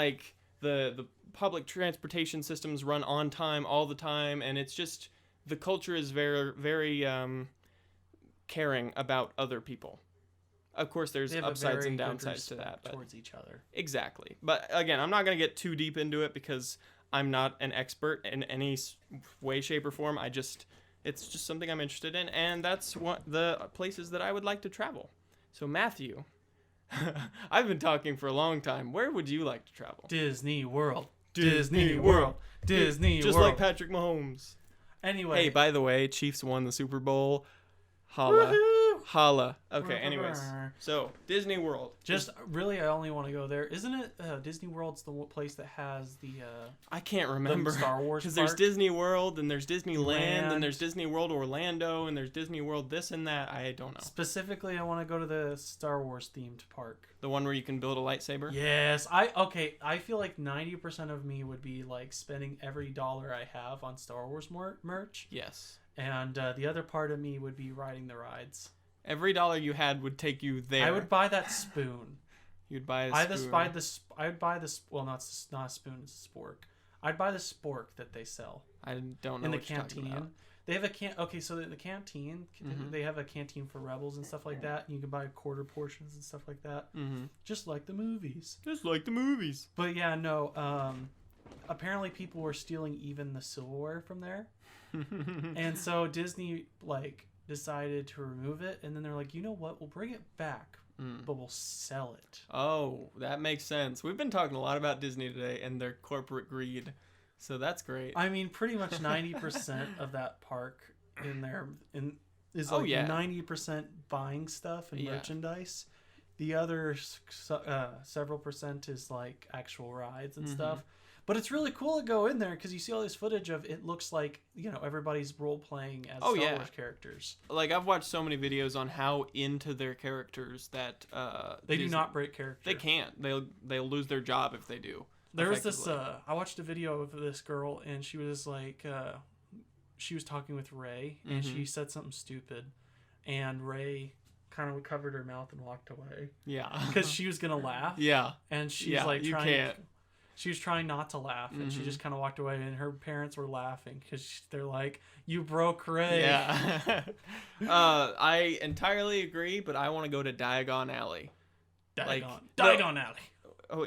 the public transportation systems run on time all the time, and it's just, the culture is very, very caring about other people. Of course, there's upsides and downsides to that. Towards each other. Exactly. But again, I'm not going to get too deep into it, because I'm not an expert in any way, shape, or form. It's just something I'm interested in, and that's what the places that I would like to travel. So Matthew, I've been talking for a long time. Where would you like to travel? Disney World. Disney World. Disney World. Just like Patrick Mahomes. Anyway. Hey, by the way, Chiefs won the Super Bowl. Holla. Woohoo! Holla. Okay, anyways. So, Disney World. Really, I only want to go there. Isn't it Disney World's the place that has the I can't remember. the Star Wars Because park? there's Disney World, and there's Disneyland, Land. and there's Disney World Orlando, and there's Disney World this and that. I don't know. Specifically, I want to go to the Star Wars themed park. The one where you can build a lightsaber? Yes. I feel like 90% of me would be spending every dollar I have on Star Wars merch. Yes. And the other part of me would be riding the rides. Every dollar you had would take you there. I would buy that spoon. You'd buy a spoon. I would buy this. Well, not a spoon. It's a spork. I'd buy the spork that they sell. I don't know in the what you're talking canteen. about. They have a Okay, so in the canteen, they have a canteen for rebels and stuff like that. And you can buy quarter portions and stuff like that. Mm-hmm. Just like the movies. Just like the movies. But yeah, no. Apparently, people were stealing even the silverware from there, and so Disney decided to remove it, and then they're like, you know what, we'll bring it back, but we'll sell it. Oh, that makes sense. We've been talking a lot about Disney today and their corporate greed, so that's great. I mean, pretty much 90% of that park is 90% buying stuff and merchandise, The other several percent is like actual rides and stuff. But it's really cool to go in there because you see all this footage of it looks like, everybody's role playing as Star Wars characters. Like, I've watched so many videos on how into their characters that they do not break character. They can't. They'll lose their job if they do. There was this I watched a video of this girl, and she was like she was talking with Rey, and she said something stupid, and Rey kind of covered her mouth and walked away. Yeah. Because she was going to laugh. Yeah. And she's like you can't. She was trying not to laugh, and she just kind of walked away, and her parents were laughing because they're like, "You broke Rey." Yeah. I entirely agree, but I want to go to Diagon Alley. Diagon Alley. Oh,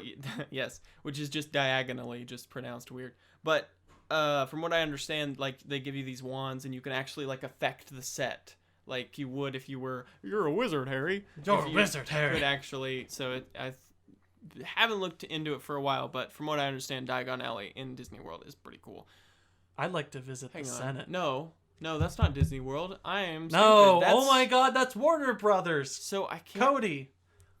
yes, which is just diagonally, just pronounced weird. But from what I understand, like, they give you these wands, and you can actually like affect the set, like you would if you're a wizard, Harry. You're a wizard, Harry. Could actually, so I haven't looked into it for a while, but from what I understand, Diagon Alley in Disney World is pretty cool. I'd like to visit the Senate. No, that's not Disney World. I am stupid. No, oh my God, that's Warner Brothers. So I can't. Cody.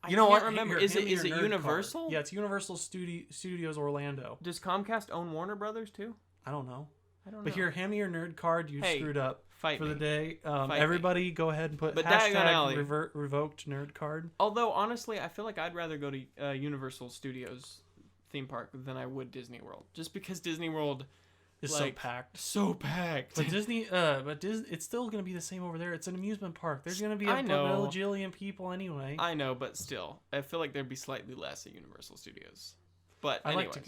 You know what? Remember, is it Universal? Card. Yeah, it's Universal Studios Orlando. Does Comcast own Warner Brothers too? I don't know. But here, hand me your nerd card. You screwed up for the day. Everybody, go ahead and put hashtag revoked nerd card. Although, honestly, I feel like I'd rather go to Universal Studios theme park than I would Disney World. Just because Disney World is so packed. So packed. But it's still going to be the same over there. It's an amusement park. There's going to be a bajillion people anyway. I know, but still. I feel like there'd be slightly less at Universal Studios. But I'd like to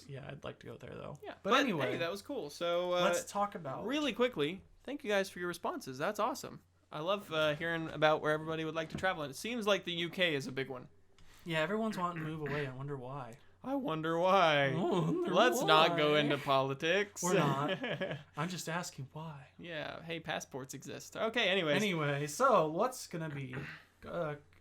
go there though. Yeah, but anyway, hey, that was cool. So let's talk about really quickly. Thank you guys for your responses. That's awesome. I love hearing about where everybody would like to travel, and it seems like the UK is a big one. Yeah, everyone's wanting to move away. I wonder why. Let's not go into politics. We're not. I'm just asking why. Yeah. Hey, passports exist. Okay. Anyway, so what's gonna be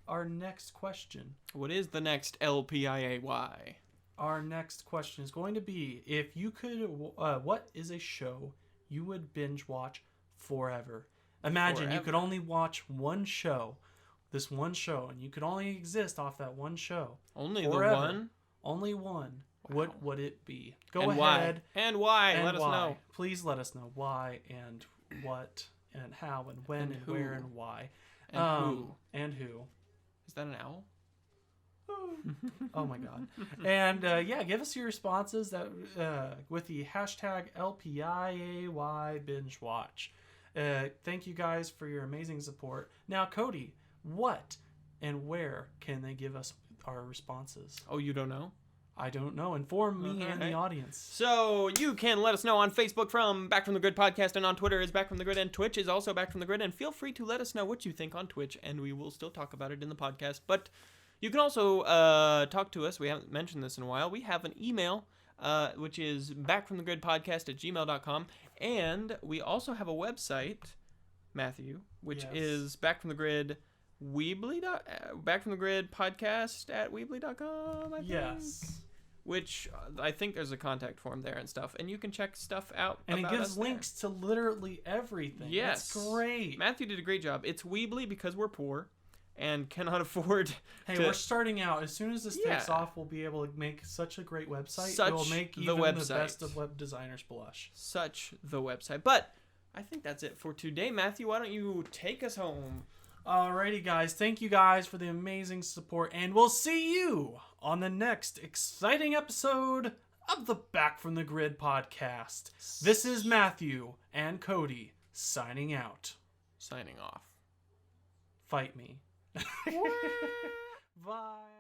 our next question? What is the next LPIAY? Our next question is going to be, if you could, what is a show you would binge watch forever? Imagine you could only watch one show, and you could only exist off that one show. Only forever. The one? Only one. Wow. What would it be? Go ahead. Why? Let us know. Please let us know why and what and how and when and where and why. And who. And who. Is that an owl? Oh my God. And give us your responses with the hashtag LPIAY binge watch. Thank you guys for your amazing support. Now, Cody, what and where can they give us our responses? Oh, you don't know? I don't know. Inform me and the audience. So you can let us know on Facebook from Back from the Grid Podcast, and on Twitter is Back from the Grid, and Twitch is also Back from the Grid. And feel free to let us know what you think on Twitch, and we will still talk about it in the podcast. But you can also talk to us. We haven't mentioned this in a while. We have an email, which is backfromthegridpodcast@gmail.com. And we also have a website, Matthew, which is backfromthegridpodcast@weebly.com, I think. Yes. Which I think there's a contact form there and stuff. And you can check stuff out. And it gives links to literally everything. Yes. That's great. Matthew did a great job. It's Weebly because we're poor and cannot afford we're starting out. As soon as this takes off, we'll be able to make such a great website. It will make even the best of web designers blush. Such the website. But I think that's it for today. Matthew, why don't you take us home? Alrighty, guys. Thank you guys for the amazing support, and we'll see you on the next exciting episode of the Back from the Grid podcast. This is Matthew and Cody signing out. Signing off. Fight me. Bye.